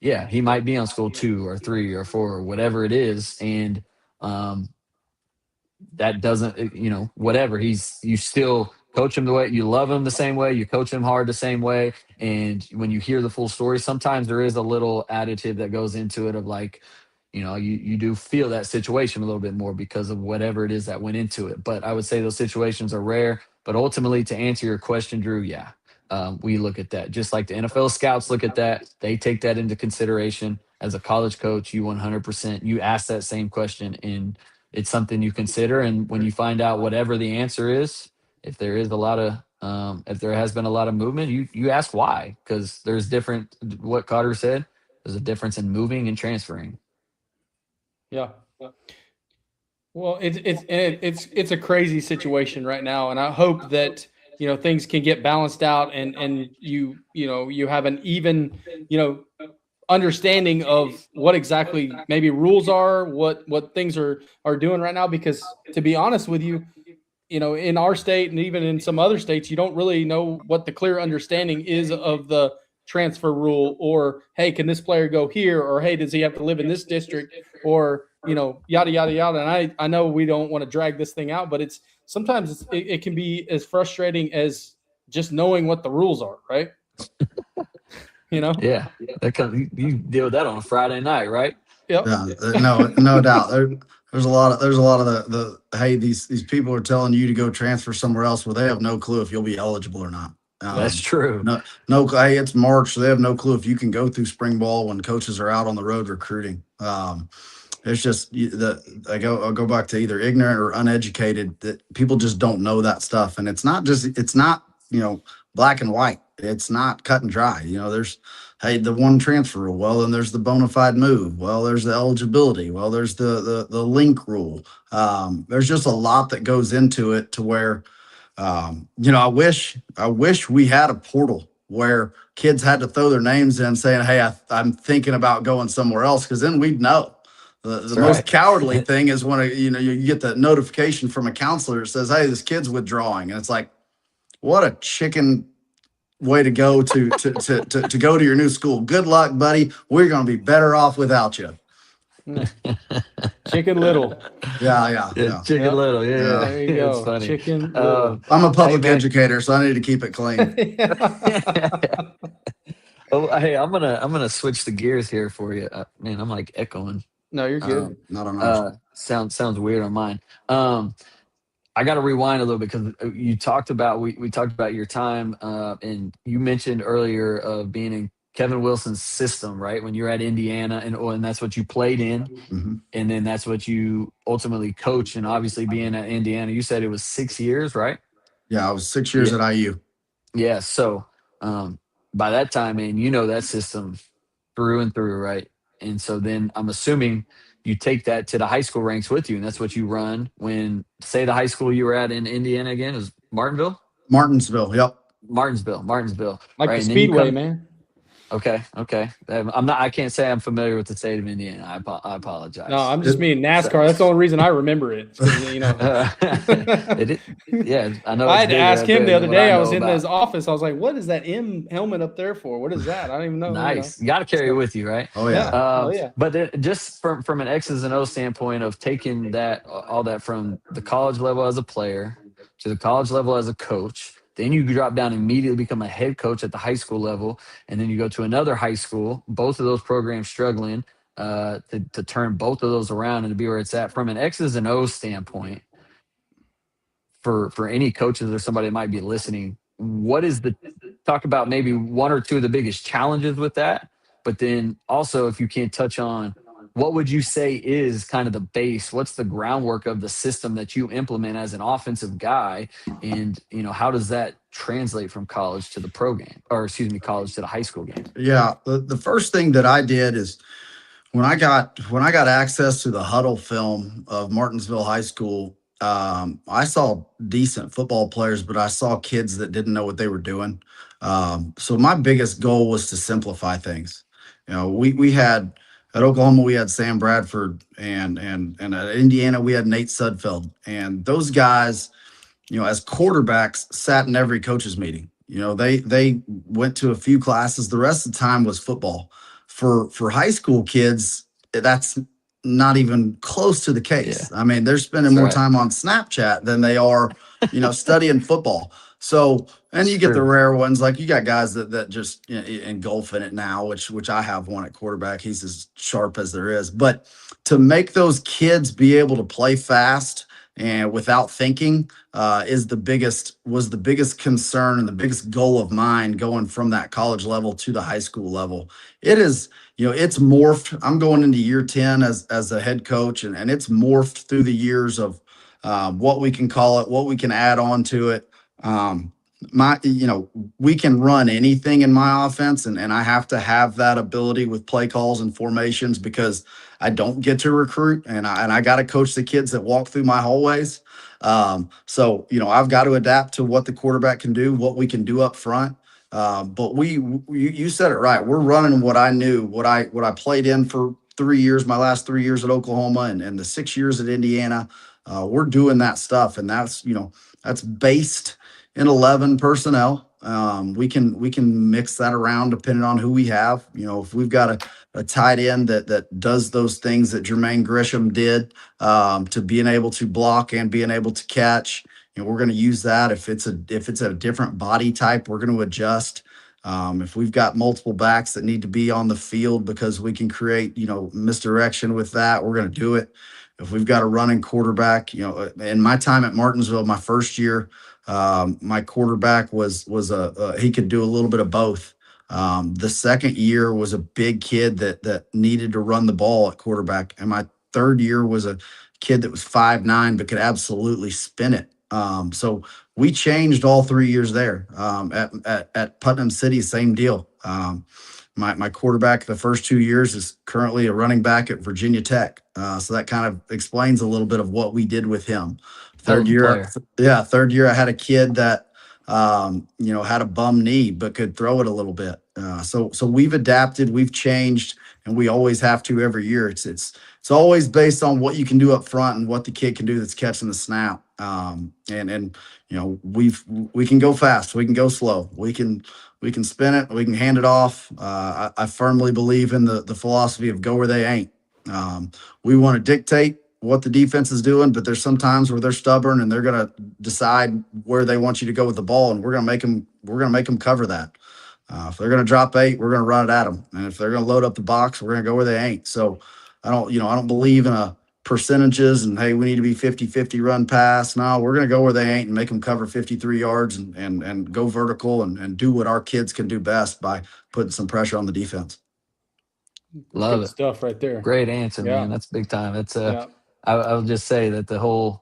he might be on school 2 or 3 or 4 or whatever it is. And that doesn't, whatever, you still coach them the way you love them the same way, you coach them hard the same way. And when you hear the full story, sometimes there is a little additive that goes into it of like, you do feel that situation a little bit more because of whatever it is that went into it. But I would say those situations are rare. But ultimately, to answer your question, Drew, yeah, we look at that just like the NFL scouts look at that. They take that into consideration. As a college coach, you 100% you ask that same question, and it's something you consider. And when you find out whatever the answer is, if there is a lot of if there has been a lot of movement, you ask why, because there's different. What Carter said, there's a difference in moving and transferring. Yeah. Well, it's a crazy situation right now, and I hope that things can get balanced out, and you have an even understanding of what exactly maybe rules are, what things are doing right now. Because to be honest with you, in our state and even in some other states, you don't really know what the clear understanding is of the transfer rule, or hey, can this player go here, or hey, does he have to live in this district, or yada yada yada. And I know we don't want to drag this thing out, but sometimes it can be as frustrating as just knowing what the rules are, right? Yeah, you deal with that on a Friday night, right? Yep. Yeah, no doubt. There's a lot of the hey, these people are telling you to go transfer somewhere else. Well, they have no clue if you'll be eligible or not. That's true. No. Hey, it's March. So they have no clue if you can go through spring ball when coaches are out on the road recruiting. It's just I'll go back to either ignorant or uneducated, that people just don't know that stuff. And it's not black and white. It's not cut and dry. There's, hey, the one transfer rule. Well, then there's the bona fide move. Well, there's the eligibility. Well, there's the link rule. There's just a lot that goes into it to where, I wish we had a portal where kids had to throw their names in saying, hey, I'm thinking about going somewhere else. Cause then we'd know. The most cowardly thing is when you get the notification from a counselor that says, hey, this kid's withdrawing. And it's like, what a chicken way to go to go to your new school. Good luck, buddy. We're going to be better off without you. Chicken Little. Yeah. Chicken Little. Yeah. There you go. It's funny. Chicken Little. I'm a public educator, so I need to keep it clean. Oh, hey, I'm gonna switch the gears here for you. Man, I'm like echoing. No, you're good. Not on ours. Sounds weird on mine. I got to rewind a little bit because you talked about we talked about your time, and you mentioned earlier of being in Kevin Wilson's system, right? When you're at Indiana, and that's what you played in, Mm-hmm. and then that's what you ultimately coached. And obviously, being at Indiana, you said it was 6 years, right? Yeah, I was 6 years at IU. Yeah. So by that time, man, that system through and through, right? And so then I'm assuming you take that to the high school ranks with you, and that's what you run when, say, the high school you were at in Indiana again is Martinsville. Yep. Martinsville. Like right? the Speedway, man. Okay. I can't say I'm familiar with the state of Indiana. I apologize. No, I'm just meaning NASCAR. That's the only reason I remember it. Yeah, I know. I had to ask him the other day. I was in his office. I was like, "What is that M helmet up there for? What is that? I don't even know." Nice. You got to carry it with you, right? Oh yeah. But then just from an X's and O's standpoint of taking all that from the college level as a player to the college level as a coach. Then you drop down and immediately become a head coach at the high school level. And then you go to another high school, both of those programs struggling to turn both of those around and to be where it's at. From an X's and O's standpoint, for any coaches or somebody that might be listening, talk about maybe one or two of the biggest challenges with that. But then also, if you can't touch on, what would you say is kind of the base? What's the groundwork of the system that you implement as an offensive guy? And, how does that translate from college to the pro game, or college to the high school game? Yeah. The first thing that I did is when I got access to the Huddle film of Martinsville High School, I saw decent football players, but I saw kids that didn't know what they were doing. So my biggest goal was to simplify things. We had at Oklahoma, we had Sam Bradford, and at Indiana, we had Nate Sudfeld. And those guys, as quarterbacks, sat in every coach's meeting. They went to a few classes. The rest of the time was football. For high school kids, that's not even close to the case. Yeah. I mean, they're spending more time on Snapchat than they are studying football. So, and you get the True. rare ones, like you got guys that just engulf in it now, which I have one at quarterback. He's as sharp as there is. But to make those kids be able to play fast and without thinking was the biggest concern and the biggest goal of mine going from that college level to the high school level. It is, it's morphed. I'm going into year 10 as a head coach, and it's morphed through the years of what we can call it, what we can add on to it. Um, we can run anything in my offense, and I have to have that ability with play calls and formations because I don't get to recruit, and I got to coach the kids that walk through my hallways. So I've got to adapt to what the quarterback can do, what we can do up front. But you said it right. We're running what I knew, what I played in for 3 years, my last 3 years at Oklahoma, and the 6 years at Indiana. We're doing that stuff, and that's based in 11 personnel. We can mix that around depending on who we have. If we've got a tight end that does those things that Jermaine Grisham did, to being able to block and being able to catch, we're going to use that. If it's a different body type, we're going to adjust. If we've got multiple backs that need to be on the field because we can create misdirection with that, we're going to do it. If we've got a running quarterback, in my time at Martinsville, my first year, my quarterback was he could do a little bit of both. The second year was a big kid that needed to run the ball at quarterback, and my third year was a kid that was 5'9" but could absolutely spin it. So we changed all 3 years there. At Putnam City, same deal. My quarterback the first 2 years is currently a running back at Virginia Tech. So that kind of explains a little bit of what we did with him. Third year I had a kid that had a bum knee but could throw it a little bit. So we've adapted, we've changed, and we always have to every year. It's always based on what you can do up front and what the kid can do that's catching the snap. We can go fast, we can go slow, we can spin it, we can hand it off. I firmly believe in the philosophy of go where they ain't. We want to dictate what the defense is doing, but there's some times where they're stubborn and they're going to decide where they want you to go with the ball, and we're going to make them cover that. If they're going to drop 8, we're going to run it at them, and if they're going to load up the box, we're going to go where they ain't. So I don't believe in a percentages and hey, we need to be 50-50 run pass. No, we're going to go where they ain't and make them cover 53 yards and go vertical and do what our kids can do best by putting some pressure on the defense. Love Good it. stuff right there. Great answer, Yeah. man. That's big time. That's Yeah. I would just say that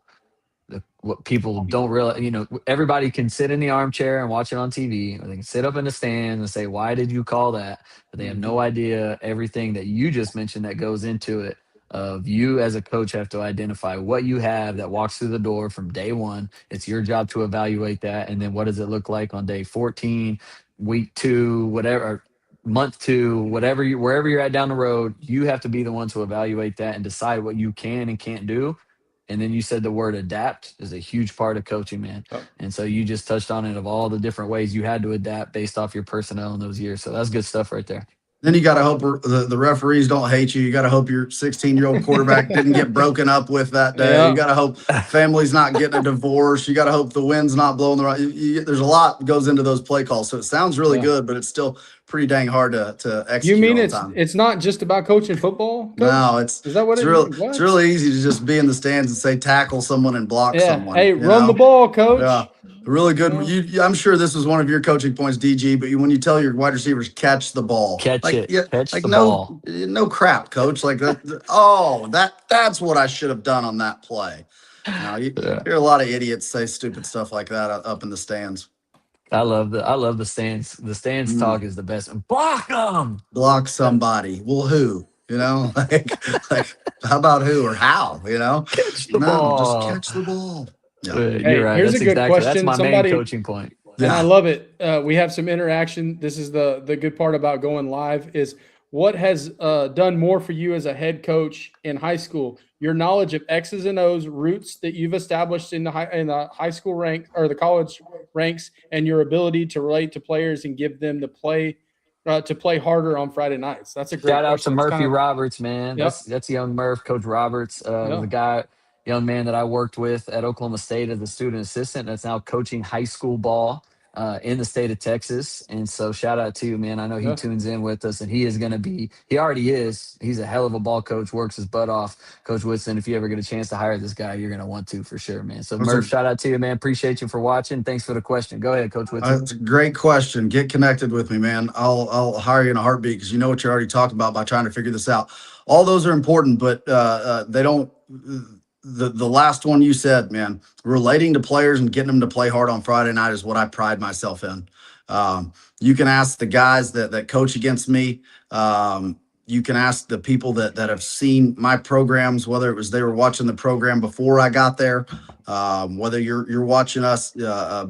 what people don't realize, everybody can sit in the armchair and watch it on TV, or they can sit up in the stand and say, why did you call that? But they have no idea everything that you just mentioned that goes into it. Of you as a coach have to identify what you have that walks through the door from day one. It's your job to evaluate that. And then what does it look like on day 14, week 2, whatever, month 2, wherever you're at down the road, you have to be the one to evaluate that and decide what you can and can't do. And then you said the word adapt is a huge part of coaching, man. Oh. And so you just touched on it of all the different ways you had to adapt based off your personnel in those years. So that's good stuff right there. Then you got to hope the referees don't hate you. You got to hope your 16-year-old quarterback didn't get broken up with that day. Yeah. You got to hope family's not getting a divorce. You got to hope the wind's not blowing the right. There's a lot that goes into those play calls. So it sounds really good, but it's still pretty dang hard to execute. You mean all the time. it's not just about coaching football, Coach? No, Is that what it's really easy to just be in the stands and say tackle someone and block someone. Hey, run the ball, Coach. Yeah. Really good. I'm sure this was one of your coaching points, DG, but when you tell your wide receivers, catch the ball. Catch the ball. ball. No crap, Coach. Like that. That's what I should have done on that play. You hear a lot of idiots say stupid stuff like that up in the stands. I love the stands. The stands talk is the best. Block them. Block somebody. Well, who? Like how about who or how? Catch the ball. Just catch the ball. Yeah. You're right. Here's a good question. That's my main coaching point. And I love it. We have some interaction. This is the good part about going live is what has done more for you as a head coach in high school? Your knowledge of X's and O's, roots that you've established in the high school rank or the college ranks, and your ability to relate to players and give them the play to play harder on Friday nights. That's a great shout out question. to Murphy Roberts, man. Yep. That's young Murph, Coach Roberts, the guy. young man that I worked with at Oklahoma State as a student assistant that's now coaching high school ball in the state of Texas. And so shout out to you, man. I know he Yeah. tunes in with us, and he is going to be, he already is. He's a hell of a ball coach, works his butt off. Coach Whitson, if you ever get a chance to hire this guy, you're going to want to for sure, man. So Murph, shout out to you, man. Appreciate you for watching. Thanks for the question. Go ahead, Coach Whitson. It's a great question. Get connected with me, man. I'll hire you in a heartbeat because you know what you're already talking about by trying to figure this out. All those are important, but they don't. The last one you said, man, relating to players and getting them to play hard on Friday night is what I pride myself in. You can ask the guys that coach against me. You can ask the people that have seen my programs, whether it was they were watching the program before I got there, whether you're watching us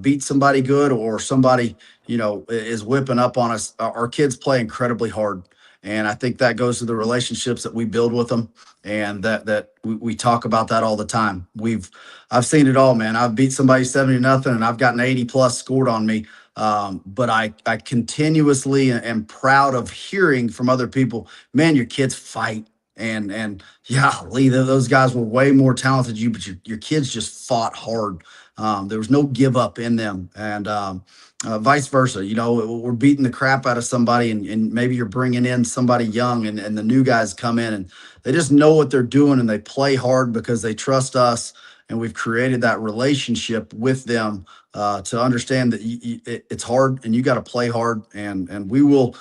beat somebody good or somebody, is whipping up on us. Our kids play incredibly hard. And I think that goes to the relationships that we build with them, and that we talk about that all the time. I've seen it all, man. I've beat somebody 70-0, and I've gotten 80+ scored on me. But I continuously am proud of hearing from other people, man, your kids fight. And yeah, Lee, those guys were way more talented than you, but your kids just fought hard. There was no give up in them. And vice versa, we're beating the crap out of somebody, and maybe you're bringing in somebody young, and the new guys come in and they just know what they're doing, and they play hard because they trust us. And we've created that relationship with them to understand that it's hard and you got to play hard, and we'll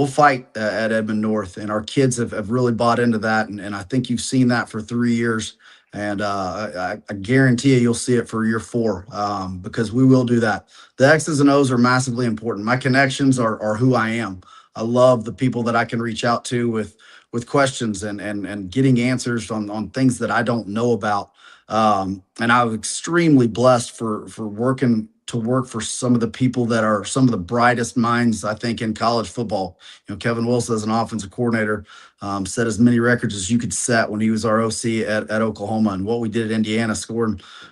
fight at Edmond North, and our kids have really bought into that. And I think you've seen that for 3 years. And I guarantee you'll see it for year 4 because we will do that. The X's and O's are massively important. My connections are who I am. I love the people that I can reach out to with questions and getting answers on things that I don't know about. And I was extremely blessed for work for some of the people that are some of the brightest minds, I think, in college football. Kevin Wilson, as an offensive coordinator, set as many records as you could set when he was our OC at Oklahoma. And what we did at Indiana,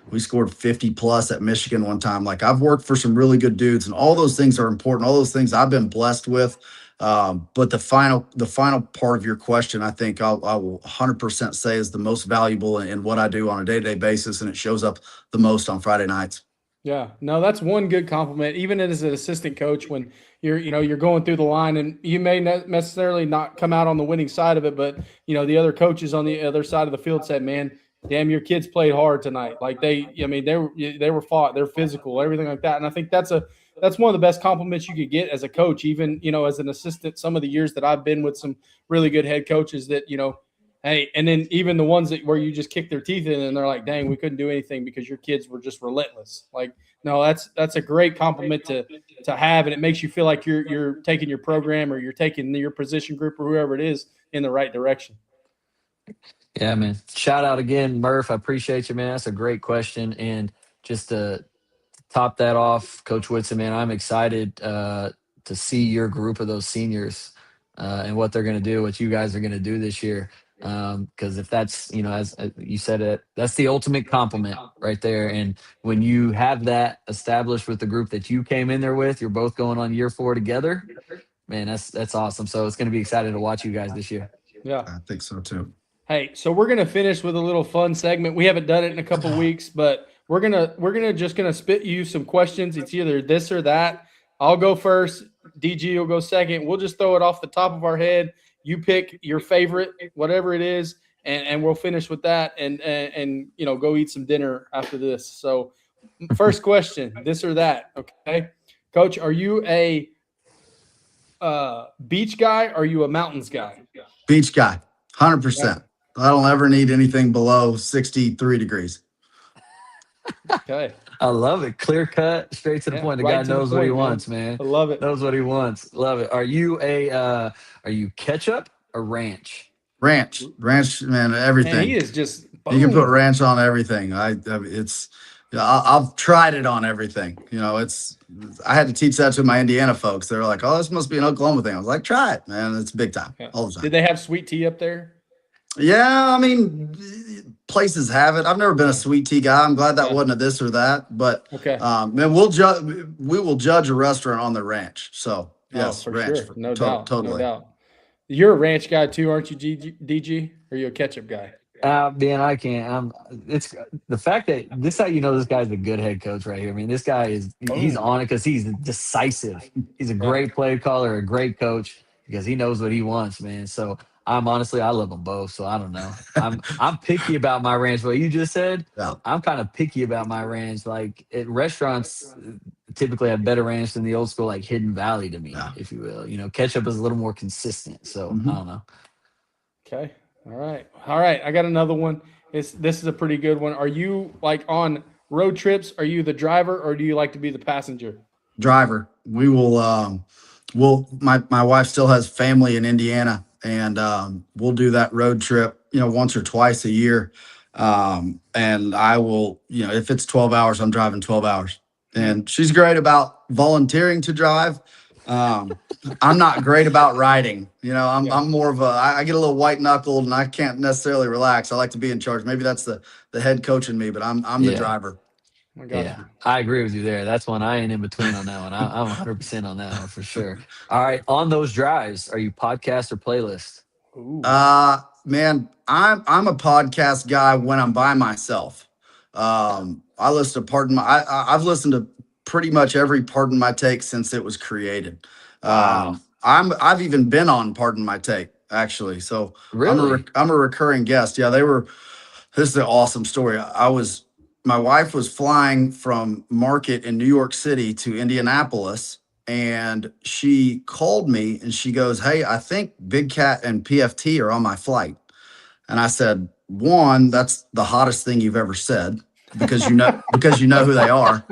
we scored 50+ at Michigan one time. Like, I've worked for some really good dudes, and all those things are important. All those things I've been blessed with. But the final part of your question, I think I will 100% say is the most valuable in what I do on a day-to-day basis, and it shows up the most on Friday nights. Yeah, no, that's one good compliment. Even as an assistant coach, when you're going through the line, and you may not necessarily not come out on the winning side of it, but the other coaches on the other side of the field said, "Man, damn, your kids played hard tonight. Like they were fought, they're physical, everything like that." And I think that's one of the best compliments you could get as a coach, even as an assistant. Some of the years that I've been with some really good head coaches that hey, and then even the ones where you just kick their teeth in and they're like, "Dang, we couldn't do anything because your kids were just relentless." Like, no, that's a great compliment to have, and it makes you feel like you're taking your program, or you're taking your position group, or whoever it is, in the right direction. Yeah, man. Shout out again, Murph. I appreciate you, man. That's a great question. And just to top that off, Coach Whitson, man, I'm excited to see your group of those seniors and what they're going to do, what you guys are going to do this year. Because if that's, as you said it, that's the ultimate compliment right there. And when you have that established with the group that you came in there with, you're both going on year 4 together, man, that's awesome. So it's going to be exciting to watch you guys this year. Yeah, I think so too. Hey, so we're gonna finish with a little fun segment. We haven't done it in a couple weeks, but we're gonna spit you some questions. It's either this or that. I'll go first. DG will go second. We'll just throw it off the top of our head. You pick your favorite, whatever it is, and we'll finish with that, and go eat some dinner after this. So, first question: this or that? Okay, Coach, are you a beach guy? Or are you a mountains guy? Beach guy, 100%. I don't ever need anything below 63 degrees. Okay. I love it. Clear cut, straight to the point. The guy knows what he wants, man. I love it. Knows what he wants. Love it. Are you ketchup or ranch? Ranch, man, everything. Man, he is just boom. You can put ranch on everything. I've tried it on everything. I had to teach that to my Indiana folks. They're like, "Oh, this must be an Oklahoma thing." I was like, "Try it, man. It's big time, all the time." Did they have sweet tea up there? Yeah, I mean, places have it. I've never been a sweet tea guy. I'm glad that wasn't a this or that. But okay, man, we will judge a restaurant on the ranch. So yes, for ranch, sure, totally. no doubt. You're a ranch guy too, aren't you, DG? Or are you a ketchup guy? Man, I can't. It's the fact that this how you know this guy's a good head coach right here. I mean, this guy he's Boom. on it because he's decisive. He's a Yeah. great play caller, a great coach because he knows what he wants, man. So I'm honestly, I love them both. So I don't know. I'm picky about my ranch. What you just said, Yeah. I'm kind of picky about my ranch. Like at restaurants, typically have better ranch than the old school, like Hidden Valley to me, Yeah. if you will. Ketchup is a little more consistent. So I Mhm. don't know. Okay. All right. All right. I got another one. This is a pretty good one. Are you like on road trips? Are you the driver or do you like to be the passenger? Driver. We will. My wife still has family in Indiana, and we'll do that road trip. Once or twice a year. And I will. If it's 12 hours, I'm driving 12 hours. And she's great about volunteering to drive. Um, I'm not great about riding. I'm Yeah. I'm more of a. I get a little white knuckled, and I can't necessarily relax. I like to be in charge. Maybe that's the head coach in me, but I'm the Yeah. driver. I got Yeah, you. I agree with you there. That's one I ain't in between on that one. I'm 100% on that one for sure. All right, on those drives, are you podcast or playlist? Ooh. Man, I'm a podcast guy when I'm by myself. I listen to Pardon My. I've listened to pretty much every Pardon My Take since it was created. Wow, I've even been on Pardon My Take actually. So really? I'm a recurring guest. Yeah, they were. This is an awesome story. My wife was flying from Market in New York City to Indianapolis, and she called me and she goes, "Hey, I think Big Cat and PFT are on my flight." And I said, "One, that's the hottest thing you've ever said because you know who they are."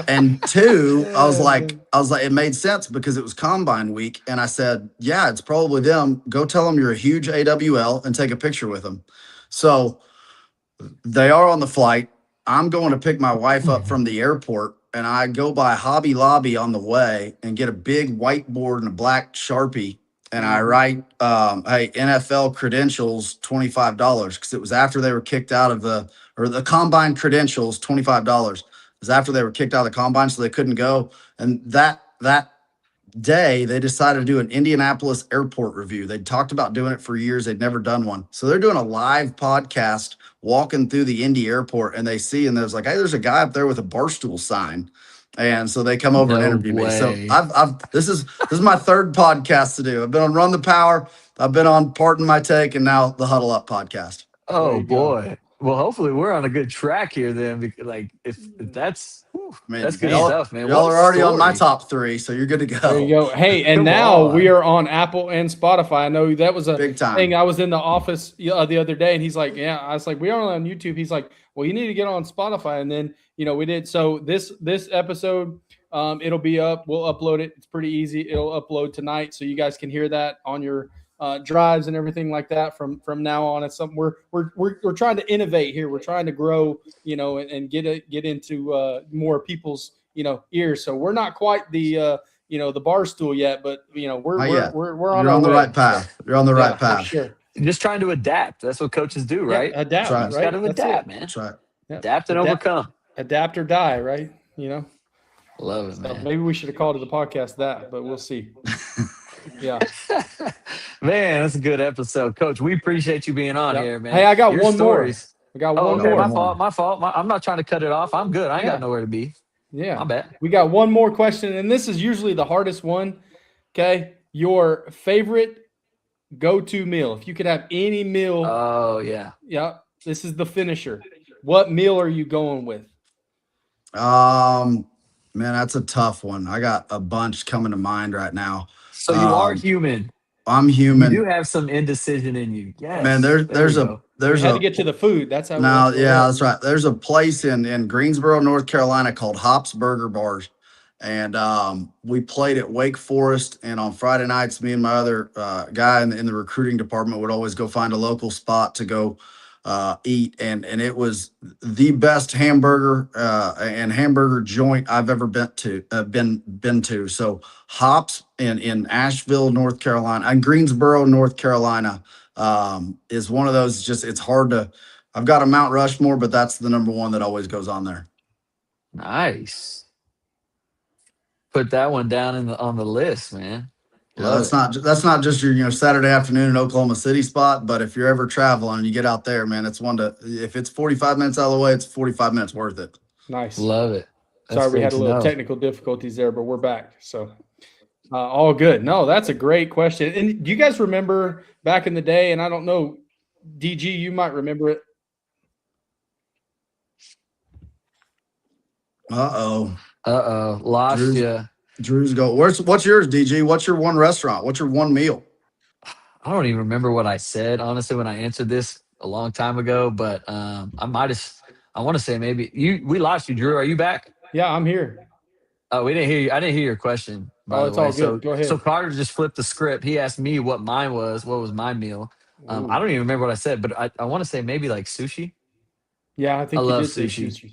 And two, I was like, it made sense because it was Combine week, and I said, "Yeah, it's probably them. Go tell them you're a huge AWL and take a picture with them." So they are on the flight. I'm going to pick my wife up from the airport, and I go by Hobby Lobby on the way and get a big whiteboard and a black Sharpie. And I write, "Hey, NFL credentials, $25," because it was after they were kicked out of the combine credentials, $25. It was after they were kicked out of the combine, so they couldn't go. And that day, they decided to do an Indianapolis airport review. They'd talked about doing it for years. They'd never done one. So they're doing a live podcast walking through the Indy airport, and they see, and there's like, "Hey, there's a guy up there with a Barstool sign." And so they come over and No interview me. So way. this is my third podcast to do. I've been on Run the Power, I've been on Pardon My Take, and now the Huddle Up podcast. There Oh you go. boy. Well, hopefully we're on a good track here then. Like if that's whew, I that's mean, good Man, stuff, man. y'all What a are already on my story. top three, so you're good to there you go. go. Hey, and Come now we on. are on Apple and Spotify. I know that was a Big thing. time. I was in the office the other day, and he's like, "Yeah." I was like, "We are on YouTube." He's like, "Well, you need to get on Spotify." And then we did. So this episode, it'll be up. We'll upload it. It's pretty easy. It'll upload tonight, so you guys can hear that on your drives and everything like that from now on. It's something we're trying to innovate here. We're trying to grow, and get into more people's ears. So we're not quite the bar stool yet, but we're Not we're yet. we're we're on You're our on the way. right So path. You're on the right yeah, for path. sure. Just trying to adapt. That's what coaches do, Yeah, right? That's adapt, right. Just got right? to That's adapt, it. man. That's right. Yeah, Adapt and overcome. adapt or die, right? You know. Love it, So man. maybe we should have called it the podcast that, but we'll see. Yeah. Man, that's a good episode, Coach. We appreciate you being on Yep. here, man. Hey, I got Your one more. stories. I got Oh, one okay. Got one My more. fault. more. My fault. I'm not trying to cut it off. I'm good. I ain't got Yeah. nowhere to be. Yeah. My bad. We got one more question, and this is usually the hardest one. Okay. Your favorite go-to meal. If you could have any meal, Oh yeah. yeah, this is the finisher. What meal are you going with? Um, Man, that's a tough one. I got a bunch coming to mind right now. So you are Um, human. I'm You do human. have some indecision in you. Man, Yes. There we go. We there's had to a get to the food. That's how. now, That's where we're yeah, at. that's right. There's a place in Greensboro, North Carolina called Hops Burger Bars. And we played at Wake Forest. And on Friday nights, me and my other guy in the recruiting department would always go find a local spot to go eat. And it was the best hamburger and hamburger joint I've ever been to. So Hops in Asheville, North Carolina, and Greensboro, North Carolina, is one of those. Just it's hard to. I've got a Mount Rushmore, but that's the number one that always goes on there. Nice. Put that one down on the list, man. Yeah, that's not just your Saturday afternoon in Oklahoma City spot, but if you're ever traveling and you get out there, man, it's if it's 45 minutes out of the way, it's 45 minutes worth it. Nice. Love it. That's Sorry, we great had a to little know. technical difficulties there, but we're back. So all good. No, that's a great question. And do you guys remember back in the day? And I don't know, DG, you might remember it. Lost you. Drew's go. What's yours, DG? What's your one restaurant? What's your one meal? I don't even remember what I said, honestly, when I answered this a long time ago, but I want to say maybe we lost you, Drew. Are you back? Yeah, I'm here. Oh, we didn't hear you. I didn't hear your question, by the it's way. all good. Go ahead. So Carter just flipped the script. He asked me what mine was. What was my meal? I don't even remember what I said, but I want to say maybe like sushi. Yeah, I think I you love did say sushi.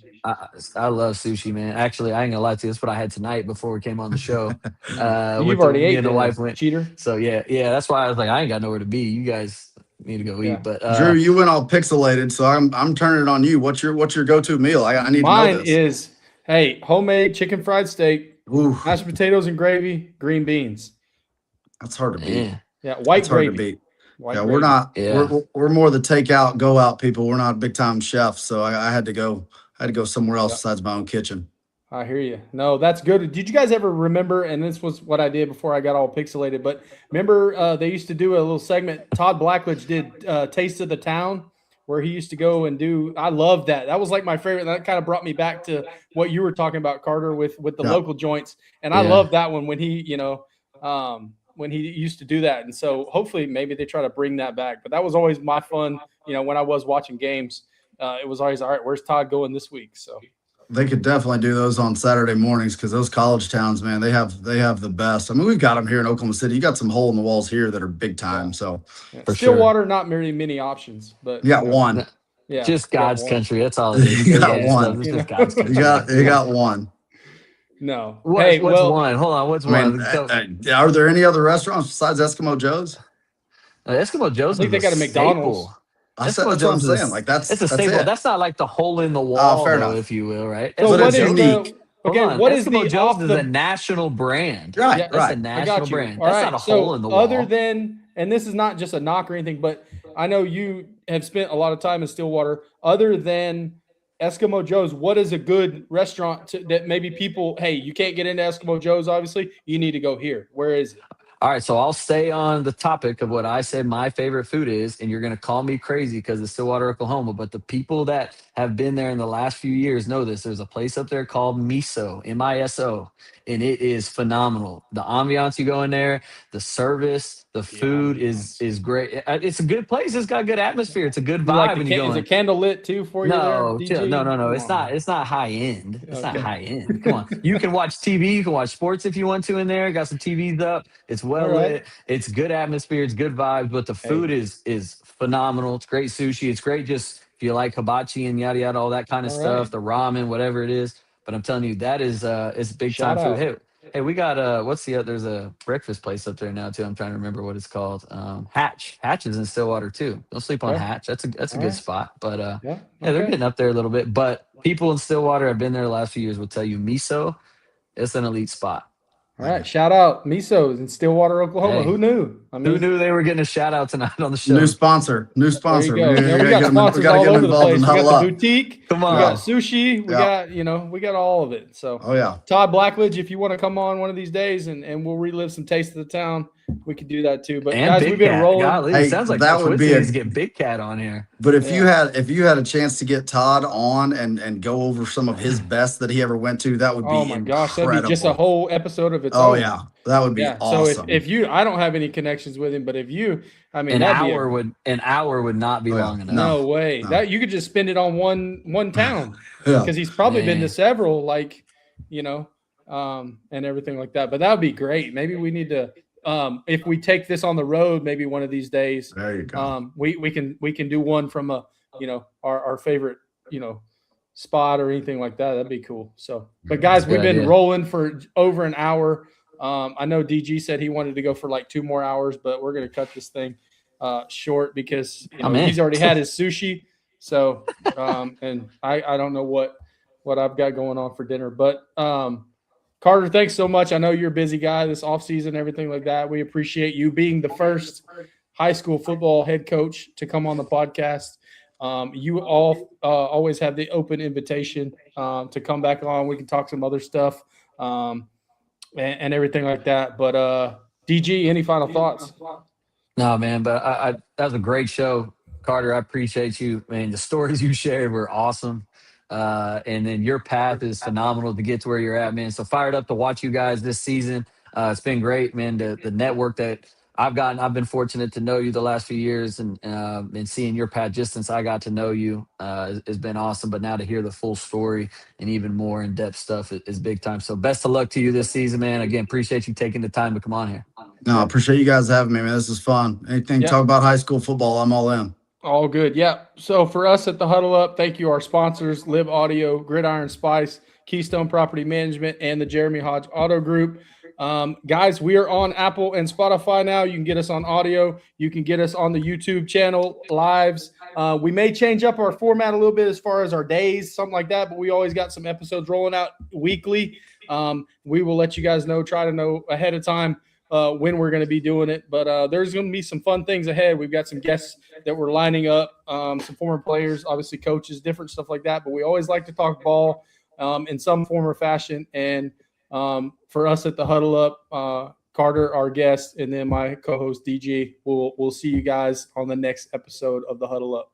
I love sushi, man. Actually, I ain't gonna lie to you. That's what I had tonight before we came on the show. You've already ate. And the wife went cheater. So yeah. That's why I was like, I ain't got nowhere to be. You guys need to go eat. But Drew, you went all pixelated, so I'm turning it on you. What's your go-to meal? I need to know this. Mine is homemade chicken fried steak, mashed potatoes and gravy, green beans. That's hard to beat. Yeah, white gravy. Hard to beat. Gravy. We're not. Yeah. We're more the takeout, go out people. We're not big time chefs, so I had to go. I had to go somewhere else besides my own kitchen. I hear you. No, that's good. Did you guys ever remember? And this was what I did before I got all pixelated. But remember, they used to do a little segment. Todd Blackledge did Taste of the Town, where he used to go and do. I loved that. That was like my favorite. That kind of brought me back to what you were talking about, Carter, with the local joints. And I love that one when he, when he used to do that. And so hopefully maybe they try to bring that back. But that was always my fun, when I was watching games. It was always, all right, where's Todd going this week? So they could definitely do those on Saturday mornings because those college towns, man, they have the best. I mean, we've got them here in Oklahoma City. You got some hole in the walls here that are big time. So Stillwater, not very many options, but you got one. Yeah, just God's country. That's all it is. You got one. Just God's country. You got one. No. What's one? Hold on. What's one? Are there any other restaurants besides Eskimo Joe's? Eskimo Joe's. I think they got a McDonald's. That's what I'm saying. Like it's a staple. That's not like the hole in the wall, if you will, right? So what is unique? What is Eskimo the Joe's is a national brand. Right, That's a national brand. All that's not a hole in the wall. Other than, and this is not just a knock or anything, but I know you have spent a lot of time in Stillwater. Other than Eskimo Joe's, what is a good restaurant that maybe people, hey, you can't get into Eskimo Joe's, obviously, you need to go here. Where is it? All right, so I'll stay on the topic of what I said my favorite food is, and you're going to call me crazy because it's Stillwater, Oklahoma, but the people that have been there in the last few years know this. There's a place up there called Miso, M-I-S-O, and it is phenomenal. The ambiance you go in there, the service, the food is great. It's a good place. It's got good atmosphere. It's a good vibe when you go in. Is it candle lit too for you No, there, no. It's not high end. It's not high end. Come on. You can watch TV. You can watch sports if you want to in there. Got some TVs up. It's well lit. It's good atmosphere. It's good vibes. But the food is phenomenal. It's great sushi. It's great just if you like hibachi and yada yada, all that kind of stuff. The ramen, whatever it is. But I'm telling you, that is it's big time food. Hey, we got what's the other? There's a breakfast place up there now too. I'm trying to remember what it's called. Hatch is in Stillwater too. Don't sleep on Hatch. That's a good spot. But they're getting up there a little bit. But people in Stillwater have been there the last few years will tell you Miso, it's an elite spot. All right, shout out Miso's in Stillwater, Oklahoma. Hey, who knew? Who knew they were getting a shout out tonight on the show? New sponsor. We got sponsors all over the place. We got the boutique. Come on. We got sushi. We got all of it. So Todd Blackledge, if you want to come on one of these days and we'll relive some Taste of the Town, we could do that too. But guys, we've been rolling. Golly, it sounds like that would be to get Big Cat on here. But if you had a chance to get Todd on and go over some of his best that he ever went to, that would be gosh, that'd be just a whole episode of its own. Oh yeah, that would be awesome. So if you, I don't have any connections with him, but if you, I mean, an hour would not be long enough. No way. That you could just spend it on one town because he's probably been to several, and everything like that. But that would be great. Maybe we need to. If we take this on the road, maybe one of these days, there you go. We can do one from our favorite, spot or anything like that. That'd be cool. So, but guys, we've been rolling for over an hour. I know DG said he wanted to go for like 2 more hours, but we're going to cut this thing short because he's already had his sushi. So, and I don't know what I've got going on for dinner, but Carter, thanks so much. I know you're a busy guy this offseason, everything like that. We appreciate you being the first high school football head coach to come on the podcast. You all always have the open invitation to come back on. We can talk some other stuff and everything like that. But DG, any final thoughts? No, man, but that was a great show, Carter. I appreciate you, man. The stories you shared were awesome. And then your path is phenomenal to get to where you're at, man. So fired up to watch you guys this season. It's been great, man. The network that I've been fortunate to know you the last few years, and seeing your path just since I got to know you has been awesome. But now to hear the full story and even more in depth stuff is big time. So best of luck to you this season, man. Again, appreciate you taking the time to come on here. No, I appreciate you guys having me, man. This is fun. Anything talk about high school football, I'm all in. All good. Yeah. So for us at the Huddle Up, thank you, our sponsors, Live Audio, Gridiron Spice, Keystone Property Management, and the Jeremy Hodge Auto Group. Guys, we are on Apple and Spotify now. You can get us on audio. You can get us on the YouTube channel, lives. We may change up our format a little bit as far as our days, something like that, but we always got some episodes rolling out weekly. We will let you guys know, try to know ahead of time when we're going to be doing it. But there's going to be some fun things ahead. We've got some guests that we're lining up, some former players, obviously coaches, different stuff like that. But we always like to talk ball in some form or fashion. And for us at the Huddle Up, Carter, our guest, and then my co-host DG, we'll see you guys on the next episode of the Huddle Up.